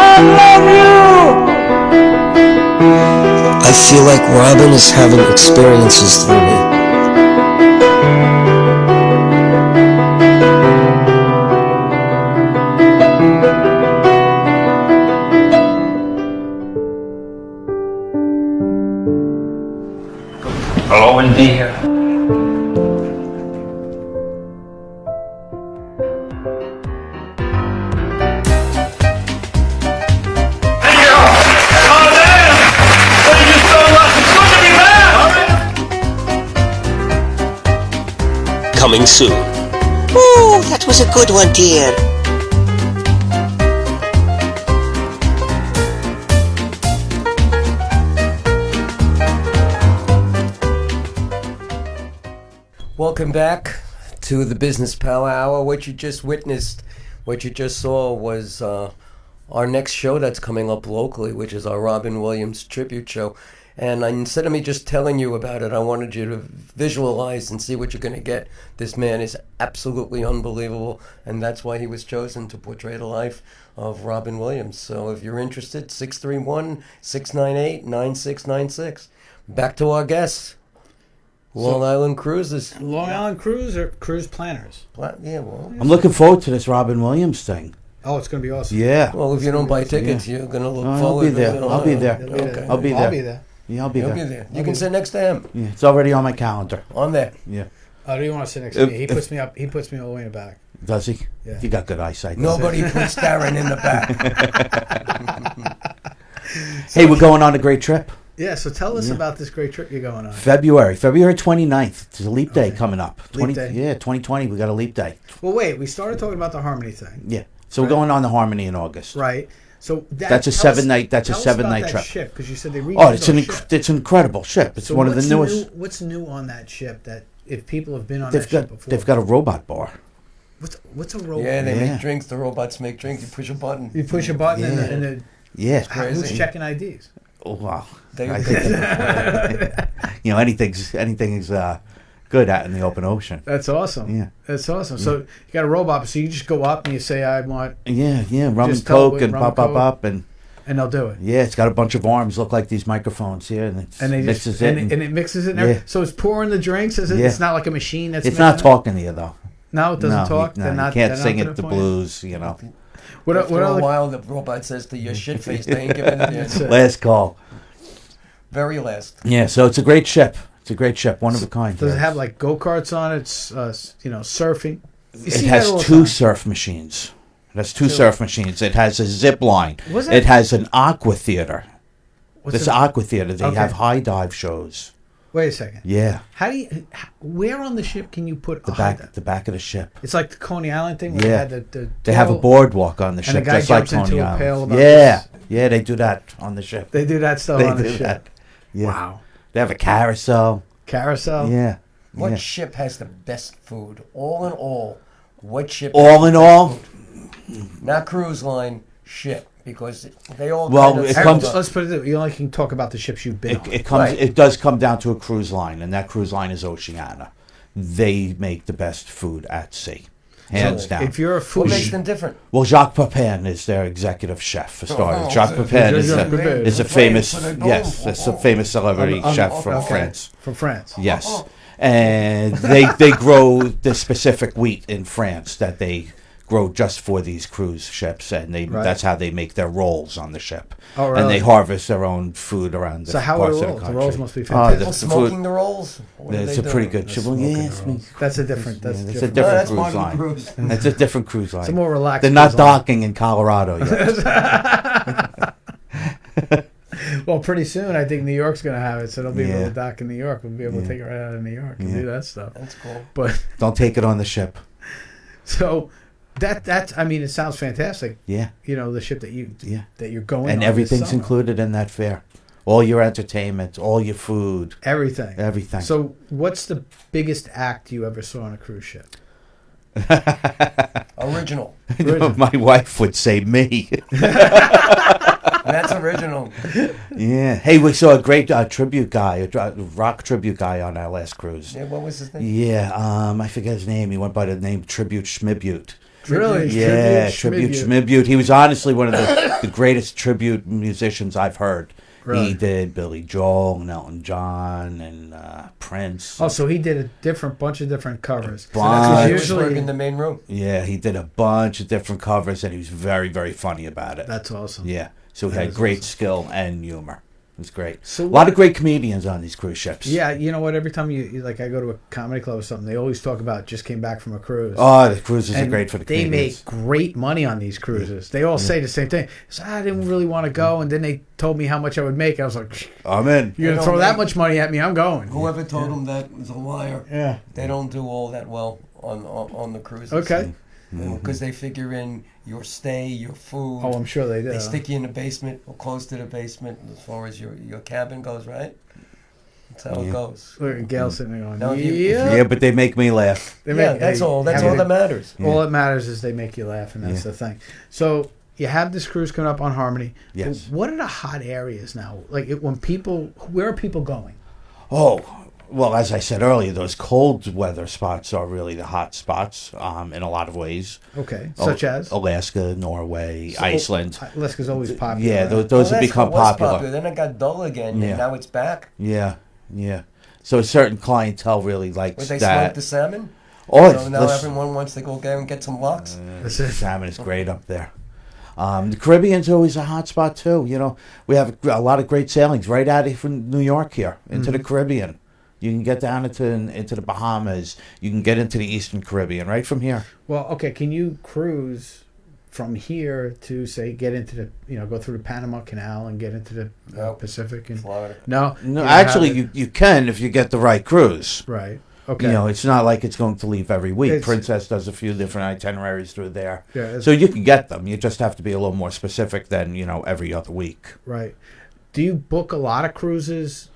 I love you! I feel like Robin is having experiences through me. Hello, India. Coming soon. Ooh, that was a good one, dear. Welcome back to the Business Power Hour. What you just witnessed, what you just saw was our next show that's coming up locally, which is our Robin Williams tribute show. And instead of me just telling you about it, I wanted you to visualize and see what you're going to get. This man is absolutely unbelievable, and that's why he was chosen to portray the life of Robin Williams. So if you're interested, 631-698-9696. Back to our guests. Long Island Cruises. Long Island Cruise or Cruise Planners? Yeah, well. I'm looking forward to this Robin Williams thing. Oh, it's going to be awesome. Yeah. Well, if you don't buy tickets, you're going to look I'll forward be there. to it. I'll be there. Okay. I'll be there. I'll be there. Yeah, I'll be You'll there. be there. You can sit next to him. Yeah, it's already on my calendar. On there. Yeah. Oh, do you want to sit next to me? He puts me up. He puts me all the way in the back. Does he? Yeah. You got good eyesight. Nobody puts Darren in the back. Hey, we're going on a great trip. Yeah, so tell us about this great trip you're going on. February 29th. There's a leap day coming up. Leap day. Yeah, 2020. We got a leap day. Well, wait. We started talking about the Harmony thing. Yeah. So we're going on the Harmony in August. Right. So that's a 7-night. That's a 7-night trip. Ship, because you said they it's an incredible ship. It's one of the newest. What's new on that ship that if people have been on They've that ship before? They've got a robot bar. What's a robot? Yeah, they make drinks. The robots make drinks. You push a button. You push a button and the yeah. Who's checking IDs? Oh wow. You know, anything's good out in the open ocean. That's awesome. Yeah. That's awesome. So you got a robot, so you just go up and you say, I want... Yeah, rum and coke and pop, and they'll do it. Yeah, it's got a bunch of arms, look like these microphones here, and it mixes it. And it mixes it in there. Yeah. So it's pouring the drinks, is it? Yeah. It's not like a machine that's... It's not talking to you, though. No, it doesn't talk? No, you can't sing it the blues, you know. After a while, the robot says to you, shit face, they ain't giving it the Last call. Very last. Yeah, so it's a great ship. It's a great ship, one of a kind. Does it have like go-karts on it? Surfing? It has two surf machines. It has two surf machines. It has a zip line. It has an aqua theater. This aqua theater, they have high dive shows. Wait a second. Yeah. Where on the ship can you put the back of the ship? It's like the Coney Island thing. Where they have a boardwalk on the ship, and the guy just like jumps Coney into a pail Island. about Yeah, they do that on the ship. They do that stuff on the ship. That. Yeah. Wow. They have a carousel. Yeah. What ship has the best food? All in all, what ship? All in all, not cruise line, ship. Because they all let's put it. You only can talk about the ships you've been on. It does come down to a cruise line, and that cruise line is Oceania. They make the best food at sea, hands down. If you're a food, what makes them different? Well, Jacques Pepin is their executive chef for starters. Jacques Pepin is a famous it's a famous celebrity chef from France. From France, yes, and they grow the specific wheat in France that they grow just for these cruise ships, and that's how they make their rolls on the ship. Oh, really? And they harvest their own food around the parts of the country. The rolls must be fantastic. Smoking the rolls? It's a pretty good ship. That's a different. That's a different cruise line. It's a different cruise line. It's a more relaxed. They're not docking in Colorado yet. Well, pretty soon, I think New York's going to have it, so they'll be able to dock in New York. We'll be able to take it right out of New York and do that stuff. That's cool. But don't take it on the ship. So that's I mean, it sounds fantastic. Yeah. You know, the ship that you're going And on everything's this summer. included in that fare. All your entertainment, all your food. Everything. So So what's the biggest act you ever saw on a cruise ship? Original. my wife would say me. That's original. Yeah. Hey, we saw a great tribute guy, a rock tribute guy on our last cruise. Yeah, what was his name? Yeah, I forget his name. He went by the name Tribute Schmibute. Really? Yeah, Tribute Schmibute. He was honestly one of the greatest tribute musicians I've heard. Really? He did Billy Joel and Elton John and Prince. Oh, so he did a bunch of different covers. So that's why he was Usually- working in the main room. Yeah, he did a bunch of different covers, and he was very, very funny about it. That's awesome. Yeah, so he That had is great awesome. skill and humor. It was great. So A lot of great comedians on these cruise ships. Yeah, you know what? Every time you like, I go to a comedy club or something, they always talk about just came back from a cruise. Oh, the cruises are And great for the they comedians. make great money on these cruises. They all say the same thing. So I didn't really want to go, and then they told me how much I would make. I was like, I'm in. "You're gonna throw that much money at me? I'm going." Whoever told him that was a liar. Yeah. They don't do all that well on the cruises. Okay. Because they figure in your stay, your food. Oh, I'm sure they do. They stick you in the basement or close to the basement as far as your cabin goes, right? That's how it goes. Look at Gail sitting there going, Now, if "Yeah." Yeah, but they make me laugh. They Yeah, that's all. That's all that matters. All that matters is they make you laugh, and that's Yeah. the thing. So you have this cruise coming up on Harmony. Yes. But what are the hot areas now? Like where are people going? Oh, well, as I said earlier, those cold weather spots are really the hot spots in a lot of ways. Okay, such as Alaska, Norway, Iceland. Alaska's always popular. Yeah, right? those have Alaska become was popular. Then it got dull again, Yeah. and now it's back. Yeah, yeah. So a certain clientele really likes Where they that. smoke the salmon. Oh, So now listen, everyone wants to go there and get some lux. That's it. salmon is great up there. The Caribbean's always a hot spot too. You know, we have a lot of great sailings right out of from New York here into the Caribbean. You can get down into the Bahamas. You can get into the Eastern Caribbean right from here. Well, okay. Can you cruise from here to say get into the go through the Panama Canal and get into the Nope. Pacific and Florida. no, No, you don't actually, have it. you can if you get the right cruise. Right. Okay. You know, it's not like it's going to leave every week. It's- Princess does a few different itineraries through there. Yeah, it's- So you can get them. You just have to be a little more specific than, every other week. Right. Do you book a lot of cruises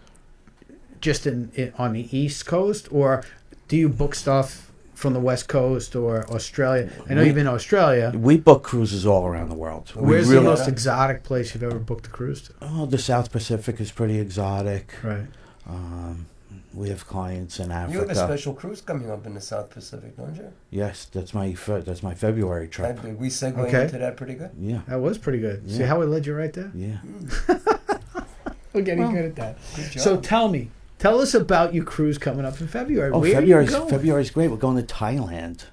just in on the East Coast, or do you book stuff from the West Coast or Australia? I know you've been to Australia. We book cruises all around the world. Where's we the really, most exotic place you've ever booked a cruise to? Oh, the South Pacific is pretty exotic. Right. We have clients in Africa. You have a special cruise coming up in the South Pacific, don't you? Yes, that's my February trip. We segue Okay. into that pretty good. Yeah, That was pretty good. See Yeah. how we led you right there? yeah. We're getting good at that. Good job. So tell us about your cruise coming up in February. Oh, Where February's are you going? February's great. We're going to Thailand.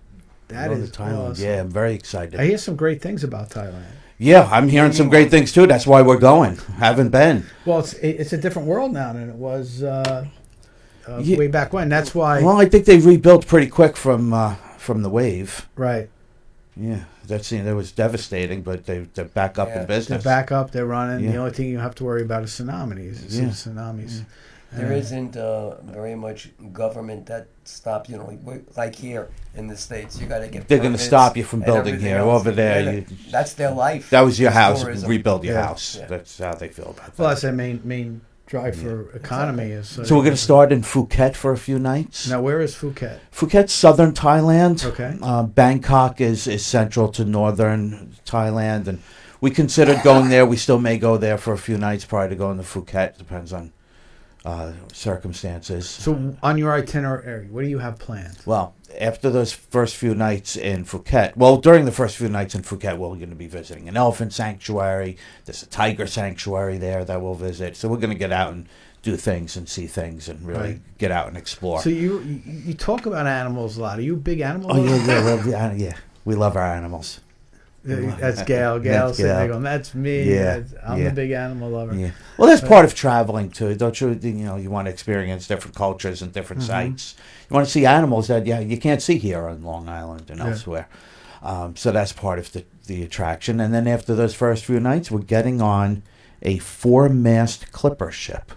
That We're going is to Thailand. awesome. Yeah, I'm very excited. I hear some great things about Thailand. Yeah, I'm hearing some great things too. That's why we're going. Haven't been. Well, it's a different world now than it was Yeah. way back when. That's why. Well, I think they rebuilt pretty quick from the wave. Right. Yeah, that was devastating, but they're back up Yeah. in business. They're back up. They're running. Yeah. The only thing you have to worry about is tsunamis. Yeah. Tsunamis. There isn't very much government that stops, like here in the States. You got to get. They're going to permits stop you from and building everything here. else. Over there, Yeah, that's their life. that was your house. Tourism. Rebuild your Yeah. house. Yeah. That's how they feel about that. Well, that's their main drive for economy. Is So we're going to start in Phuket for a few nights. Now, where is Phuket? Phuket's southern Thailand. Okay. Bangkok is central to northern Thailand, and we considered going there. We still may go there for a few nights prior to going to Phuket. Depends on circumstances. So, on your itinerary, what do you have planned? Well, after those first few nights in Phuket, during the first few nights in Phuket, we're going to be visiting an elephant sanctuary. There's a tiger sanctuary there that we'll visit. So we're going to get out and do things and see things and really Right. get out and explore. So you talk about animals a lot. Are you a big animal? Oh, lover? yeah. We love our animals. That's Gail. Gail's That's sitting there Gail. going, "That's me. Yeah, I'm yeah. the big animal lover." Yeah. Well, that's part of traveling too, don't you? You want to experience different cultures and different sites. You want to see animals that you can't see here on Long Island and Yeah. elsewhere. So that's part of the attraction. And then after those first few nights, we're getting on a 4-mast clipper ship.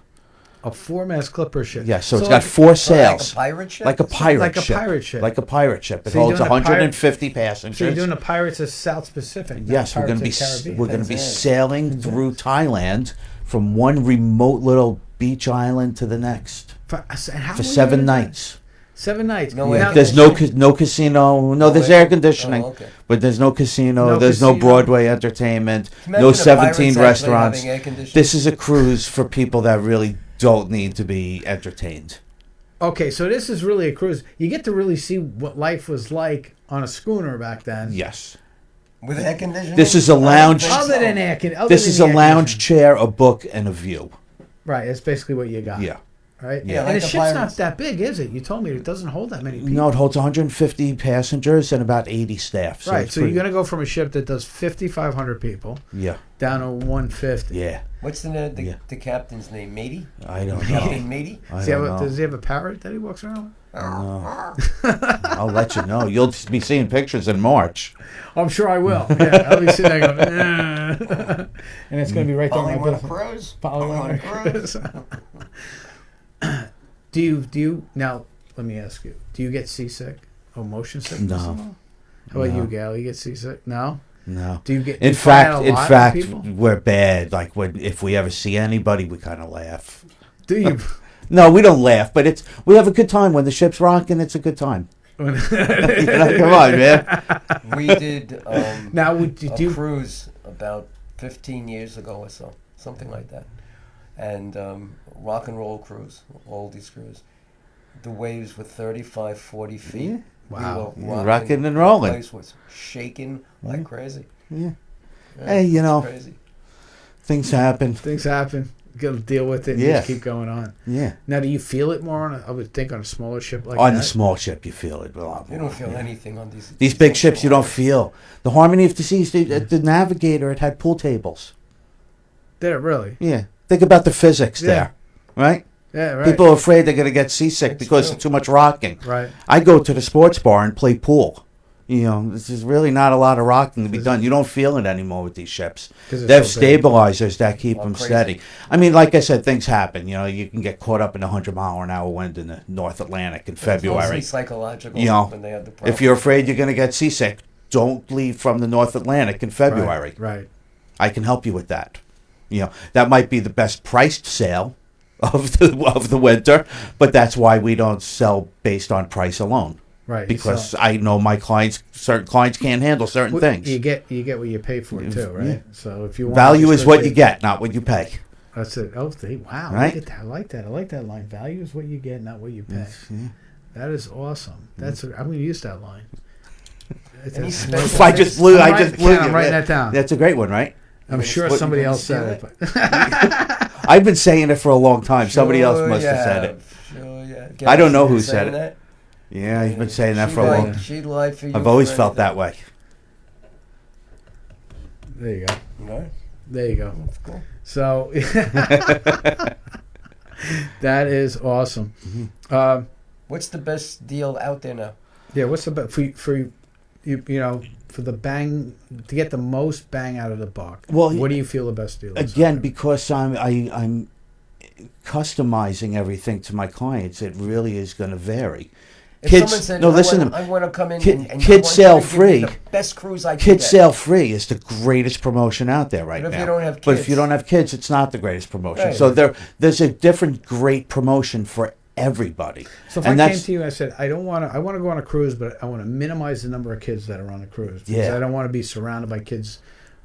A 4-mast clipper ship. Yeah, so it's got 4 sails. Like a pirate ship? Like a pirate Like a ship. pirate ship. Like a pirate ship. It So you're holds doing the 150 passengers. So you're doing the Pirates of South Pacific. not Yes, we're going to Pirates of be Caribbean. sailing through Thailand from one remote little beach island to the next For 7 nights. 7 nights. No Yeah, air there's no casino. No, there's air conditioning, Oh, okay. but there's no casino. No There's no casino. Broadway entertainment. Imagine No the 17 pirates actually restaurants. having air conditioning. This is a cruise for people that really don't need to be entertained. Okay, so this is really a cruise. You get to really see what life was like on a schooner back then. Yes. With air conditioning? This is a lounge. Other than air conditioning. This is a lounge chair, a book, and a view. Right, that's basically what you got. Yeah. Right? Yeah. And like the the ship's not pirates. that big, is it? You told me it doesn't hold that many people. No, it holds 150 passengers and about 80 staff. Right, it's so pretty- you're going to go from a ship that does 5,500 people Yeah. down to 150. Yeah. What's the captain's name? Matey? I don't know. Captain Matey? I don't know. Does he have a parrot that he walks around with? No. I'll let you know. You'll be seeing pictures in March. I'm sure I will. Yeah, I'll be sitting there going, and it's going to be right there on my Polly business. Cruise? Polly Polly Cruise. Do you now? Let me ask you. Do you get seasick? Oh, motion sickness? No. at all? How about No. you, Gal? You get seasick? No. No. Do you get? In you fly out fact, a in lot with fact, people? we're bad. Like if we ever see anybody, we kind of laugh. Do you? No, we don't laugh, but we have a good time when the ship's rocking. It's a good time. You know, come on, man. We did Now, a cruise about 15 years ago or so, something like that. And rock and roll cruise, oldies cruise. The waves were 35, 40 feet. Yeah. Wow. We were Rocking and rolling. The place was shaking like crazy. Yeah. Yeah, Hey, you it's know, crazy. things happen. Things happen. You got to deal with it and Yeah. just keep going on. Yeah. Now, do you feel it more I would think on a smaller ship like On that? the small ship, you feel it a lot You more. don't feel Yeah. anything on these. These big ships, you don't feel. The Harmony of the Seas, the Navigator, it had pool tables. Did it really? Yeah. Think about the physics Yeah. there, right? Yeah, right. People are afraid they're going to get seasick because of too much rocking. Right. I go to the sports bar and play pool. You know, this is really not a lot of rocking to be done. You don't feel it anymore with these ships. 'Cause it's They have so big. stabilizers that keep Oh, them crazy. steady. I mean, like I said, things happen. You know, you can get caught up in a 100-mile-an-hour wind in the North Atlantic in It's mostly February. psychological. You know, when they had the problem. if you're afraid you're going to get seasick, don't leave from the North Atlantic in February. Right. I can help you with that. You know, that might be the best priced sale of the winter, but that's why we don't sell based on price alone. Right. Because So- I know certain clients can't handle certain things. You get what you pay for too, right? Yeah. So if you want Value just is go what pay- you get, not what you pay. That's it. Oh, wow! Right? Look at that. I like that. I like that line. Value is what you get, not what you pay. Yeah. That is awesome. I'm going to use that line. Any It's- special If I just blew, I'm I just writing- blew. I'm you. writing that down. That's a great one, right? I'm sure What, somebody you gonna else said steal it. But I've been saying it for a long time. Somebody else must have said it. Sure, yeah. I don't know Gabby's who been said saying it. that? Yeah, I've been saying that She for a long lied- time. She lied for you. I've always for felt anything. that way. there you go. Right? There you go. That's cool. So that is awesome. What's the best deal out there now? Yeah, what's the for you know for the bang to get the most bang out of the buck? Well, what do you feel the best deal is? Again, because I'm customizing everything to my clients, it really is going to vary. If Kids, someone said, no, listen to me. I want to come in Kid- and Kids I want you Sail to give me Free. the best cruise I can Kids get. Sail Free is the greatest promotion out there right But if now. you don't have But if kids- you don't have kids, it's not the greatest promotion. Right. So there's a different great promotion for everybody. So if and I came that's to you, I said, I want to go on a cruise, but I want to minimize the number of kids that are on the cruise because Yeah. I don't want to be surrounded by kids.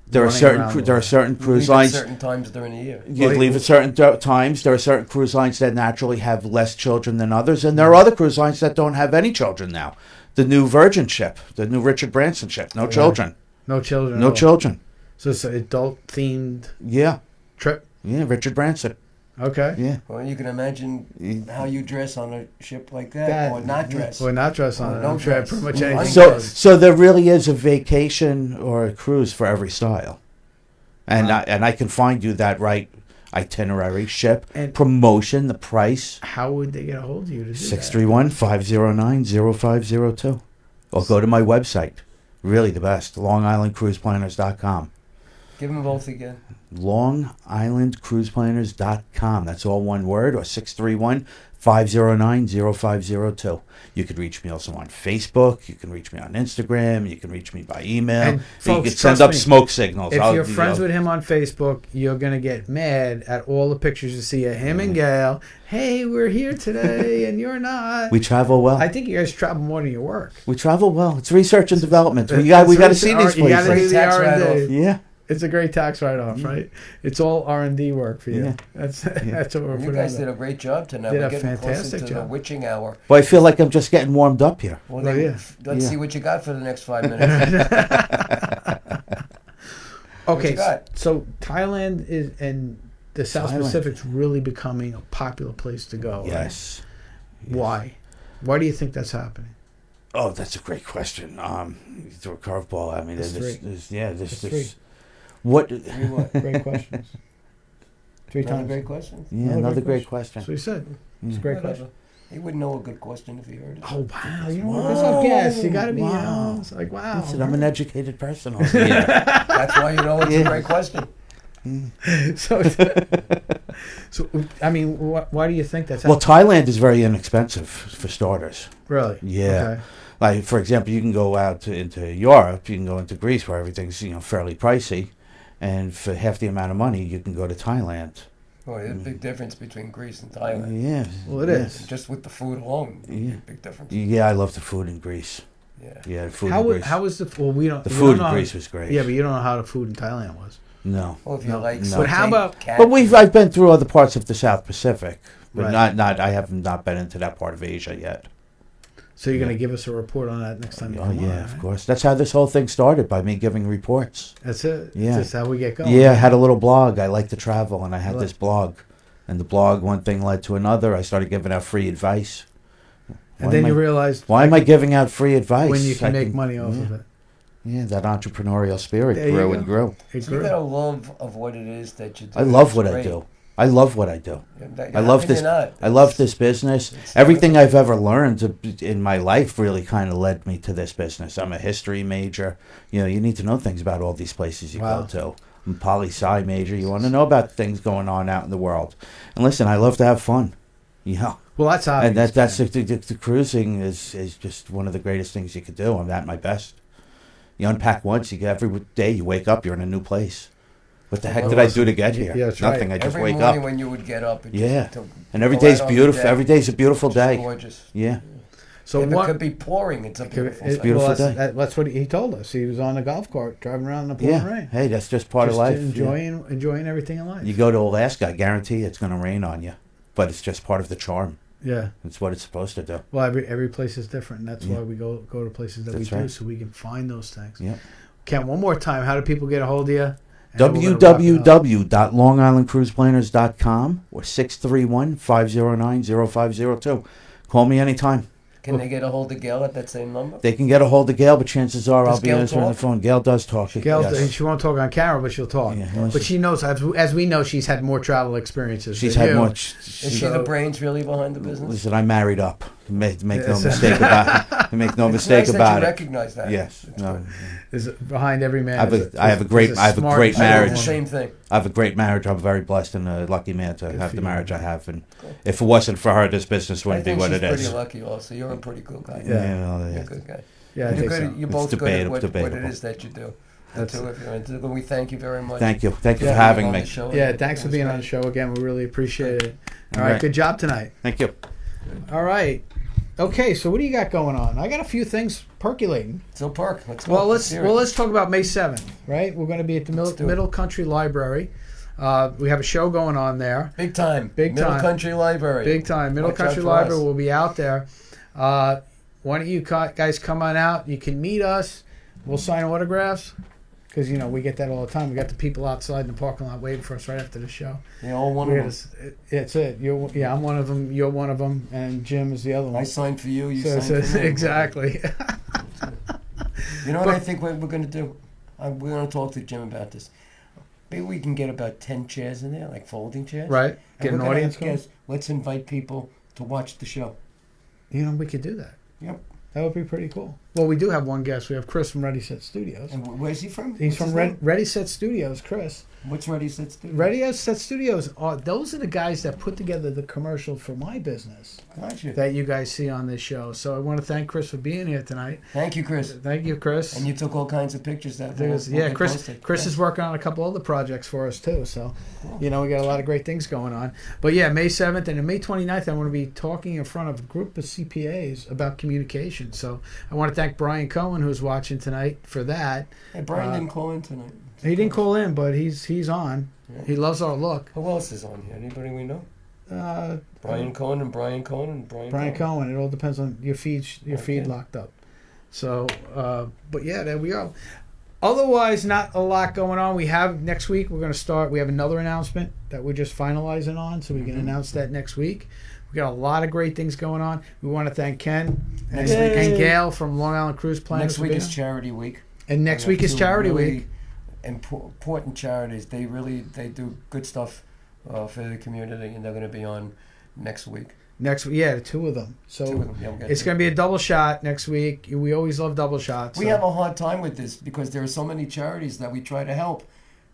there are running certain around the there are world. certain cruise Leave at lines. certain times during the year. You Well, leave at certain times. There are certain cruise lines that naturally have less children than others, and there are other cruise lines that don't have any children now. The new Virgin ship, the new Richard Branson ship, no children. No children. No at all. children. So it's an adult themed Yeah. trip. Yeah, Richard Branson. Okay. Yeah. Well, you can imagine how you dress on a ship like that, That- or not dress. Or not dress on Or it. no I'm sure dress. pretty much anything. So goes. so there really is a vacation or a cruise for every style. And I can find you that right itinerary, ship, And- promotion, the price, How would they get a hold of you to do that? 631-509-0502. Or go to my website. Really the best, longislandcruiseplanners.com. Give them both again. LongIslandCruisePlanners.com. That's all one word, or 631-509-0502. You can reach me also on Facebook. You can reach me on Instagram. You can reach me by email. And you folks, can send trust up me, smoke signals. If you're friends with him on Facebook, you're going to get mad at all the pictures you see of him and Gail. Hey, we're here today, and you're not. We travel well. I think you guys travel more than you work. We travel well. It's research and development. We got to see these places. You got to do the R&D. Yeah. It's a great tax write-off, right? It's all R&D work for you. Yeah. That's what we're putting. You guys did a great job tonight. Did We're a getting fantastic closer to the job. witching hour. Well, I feel like I'm just getting warmed up here. Well, Well, then, yeah. let's Yeah. see what you got for the next 5 minutes. Okay, you got? so Thailand is and the South Thailand. Pacific's really becoming a popular place to go. right? Yes. Why? Why do you think that's happening? Oh, that's a great question. You threw a curveball at me. That's three. There's three. what? Great questions. Three Another times. great question. Yeah, another great question. That's what he said. It's a great Whatever. question. He wouldn't know a good question if he heard it. Oh wow! You know what? That's a guess. You got to be. You know, it's like wow. Listen, I'm an educated person over here. That's why you know it's a great question. so, I mean, why do you think that's Well, happening? Thailand is very inexpensive for starters. Really? Yeah. Okay. Like, for example, you can go out into Europe, you can go into Greece where everything's, fairly pricey, and for half the amount of money, you can go to Thailand. Well, there's a big difference between Greece and Thailand. Yeah. Well, it is. Just with the food alone, big difference. Yeah, I love the food in Greece. Yeah. Yeah, the food in Greece. How was the? Well, we don't. The we food don't know in Greece was great. Yeah, but you don't know how the food in Thailand was. No. Well, if you like, No. But how about? cat, But I've been through other parts of the South Pacific, but Right. I have not been into that part of Asia yet. So you're going to give us a report on that next time you Oh come on, yeah, right? of course. That's how this whole thing started, by me giving reports. That's it. Yeah. That's how we get going. Yeah, I had a little blog. I like to travel, and I had Right. this blog. And the blog, one thing led to another. I started giving out free advice. And then you realized why am I giving out free advice? when you can I make money off of it. Yeah, that entrepreneurial spirit There you grew go. and grew. It So you grew. got a love of what it is that you do. I love It's what I great. do. I love what I do. Yeah, I love how can this. you not? I love this business. Everything I've ever learned in my life really kind of led me to this business. I'm a history major. You need to know things about all these places you Wow. go to. I'm a poli-sci major. You want to know about things going on out in the world. And listen, I love to have fun. Well, that's obvious. And that's the cruising is just one of the greatest things you could do. I'm at my best. You unpack once, every day you wake up, you're in a new place. What the heck Well, did I do to get here? yeah, that's Nothing. right. I just Every wake morning up. when you would get up, it Yeah. just took- And every go day's out on the beautiful. deck. Every day's a beautiful Just day. gorgeous. Yeah. So If what? it could be pouring, it's a beautiful It- day. beautiful well, day. that's what he told us. He was on the golf cart driving around in the pouring Yeah. rain. Hey, that's just part Just of life. enjoying everything in life. You go to Alaska, I guarantee it's going to rain on you. But it's just part of the charm. Yeah. It's what it's supposed to do. Well, every place is different, and that's Yeah. why we go to places that That's we do, right. so we can find those things. Yeah. Ken, one more time, how do people get a hold of you? And then we're gonna wrap it up. www.longislandcruiseplaners.com or 631-509-0502. Call me anytime. Can they get a hold of Gail at that same number? They can get a hold of Gail, but chances are Does I'll be Gail answering the talk? phone. Gail does talk. Gail, Yes. she won't talk on camera, but she'll talk. Yeah, But she knows, as we know, she's had more travel experiences. She's than had you. more. Is she the brains really behind the business? Listen, I married up. Make no Yes. mistake about it. Make no It's mistake nice that about you it. recognize that. Yes. It's No. good. Is behind every man. I have a great smart, marriage. I do the same thing. I have a great marriage. I'm very blessed and a lucky man to have for the you. marriage I have. And if it wasn't for her, this business I wouldn't be think what she's it is. pretty lucky also. You're a pretty cool guy. Yeah. You're a good guy. Yeah, I you're think good. so. You're It's both good at what it debatable. is that you do. That's The two of you. And we thank you very much. Thank you. Thank you Yeah. for having On me. the show. Yeah, thanks for It was being great. on the show again. We really appreciate it. All All right, right. good job tonight. Thank you. All right. Okay, so what do you got going on? I got a few things percolating. So Park, let's go. Well, let's hear it. let's talk about May 7th, right? We're going to be at the do it. Middle Country Library. We have a show going on there. Big time. Big Middle time. Country Library. Big time. Middle Watch out Country for Library us. will be out there. Why don't you guys come on out? You can meet us. We'll sign autographs because we get that all the time. We got the people outside in the parking lot waiting for us right after the show. You're all one We of got them. It's it. I'm one of them. You're one of them, and Jim is the other I one. signed for you. You So, signed for me. exactly. You know what I think we're going to do? We're going to talk to Jim about this. Maybe we can get about 10 chairs in there, like folding chairs. Right. And Get we're an gonna audience have going. guests. Let's invite people to watch the show. We could do that. Yep. That would be pretty cool. Well, we do have one guest. We have Chris from Ready Set Studios. And where's he from? He's What's from his name? Ready Set Studios, Chris. What's Ready Set Studios? Ready Set Studios, those are the guys that put together the commercial for my business. Gotcha. That you guys see on this show. So I want to thank Chris for being here tonight. Thank you, Chris. Thank you, Chris. And you took all kinds of pictures that Yeah, Chris is working on a couple other projects for us too. So, we got a lot of great things going on. But yeah, May 7th and May 29th, I want to be talking in front of a group of CPAs about communication. So I want to thank Brian Cohen, who's watching tonight, for that. Hey, Brian didn't call in tonight. He didn't call in, but he's on. Yeah. He loves our look. Who else is on here? Anybody we know? Brian Cohen and Brian Cohen and Brian Cohen. It all depends on your feed locked up. So, but yeah, there we go. Otherwise, not a lot going on. We have next week. We're going to start. We have another announcement that we're just finalizing on, so we can announce that next week. We got a lot of great things going on. We want to thank Ken and Gail from Long Island Cruise Planners. Next week is Charity Week. And next week is Charity Week. Important charities. They do good stuff for the community, and they're going to be on next week. The two of them. So it's going to be a double shot next week. We always love double shots. We have a hard time with this because there are so many charities that we try to help,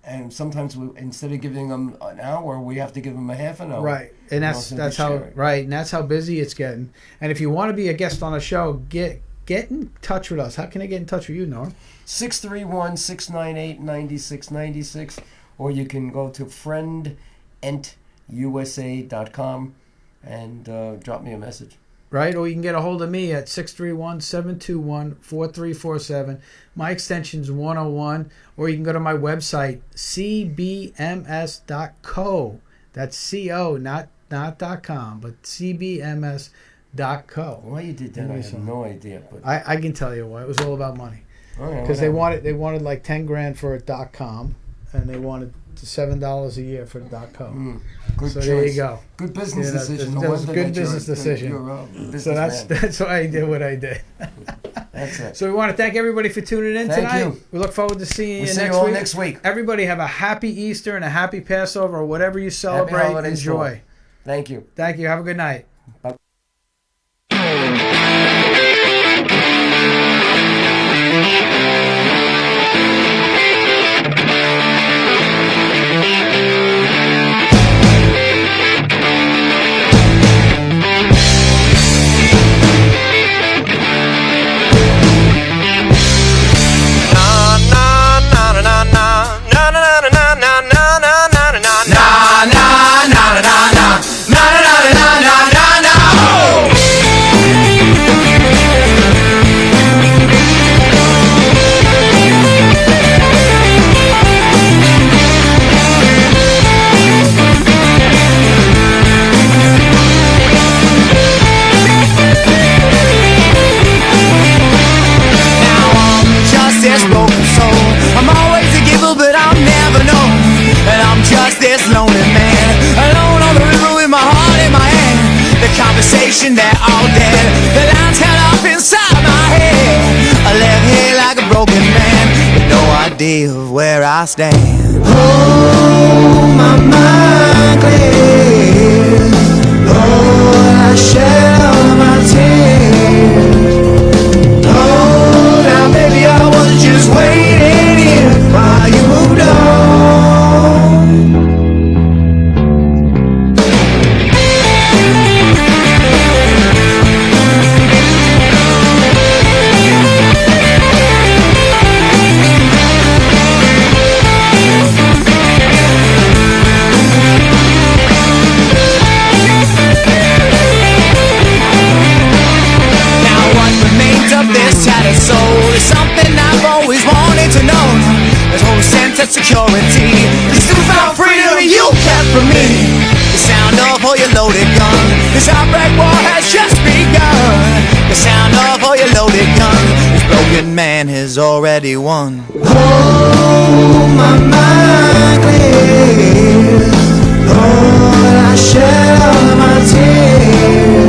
and sometimes instead of giving them an hour, we have to give them a half an hour. Right, and that's how busy it's getting. And if you want to be a guest on the show, get in touch with us. How can I get in touch with you, Norm? 631-698-9696, or you can go to friendentusa.com and drop me a message. Right, or you can get a hold of me at 631-721-4347. My extension's 101, or you can go to my website, cbms.co. That's co, not .com, but cbms.co. Why you did that, I have no idea. But I can tell you why. It was all about money. Because they wanted like $10,000 for a .com, and they wanted $7 a year for the .com. Good so choice. There you go. Good business decision. That was a good business decision. So that's why I did what I did. That's it. So we want to thank everybody for tuning in tonight. You. We look forward to seeing you next week. Everybody have a happy Easter and a happy Passover or whatever you celebrate. Enjoy. Thank you. Thank you. Have a good night. Bye. They're all dead. The lines held up inside my head. I left here like a broken man with no idea of where I stand. Oh, my mind clear. Lord, I shed all my tears. Oh, now baby, I was just waiting here while you moved on. Security, this newfound freedom you kept from me. The sound of all your loaded gun. This outbreak war has just begun. The sound of all your loaded gun. This broken man has already won. Oh, my mind clear. Lord, I shed all my tears.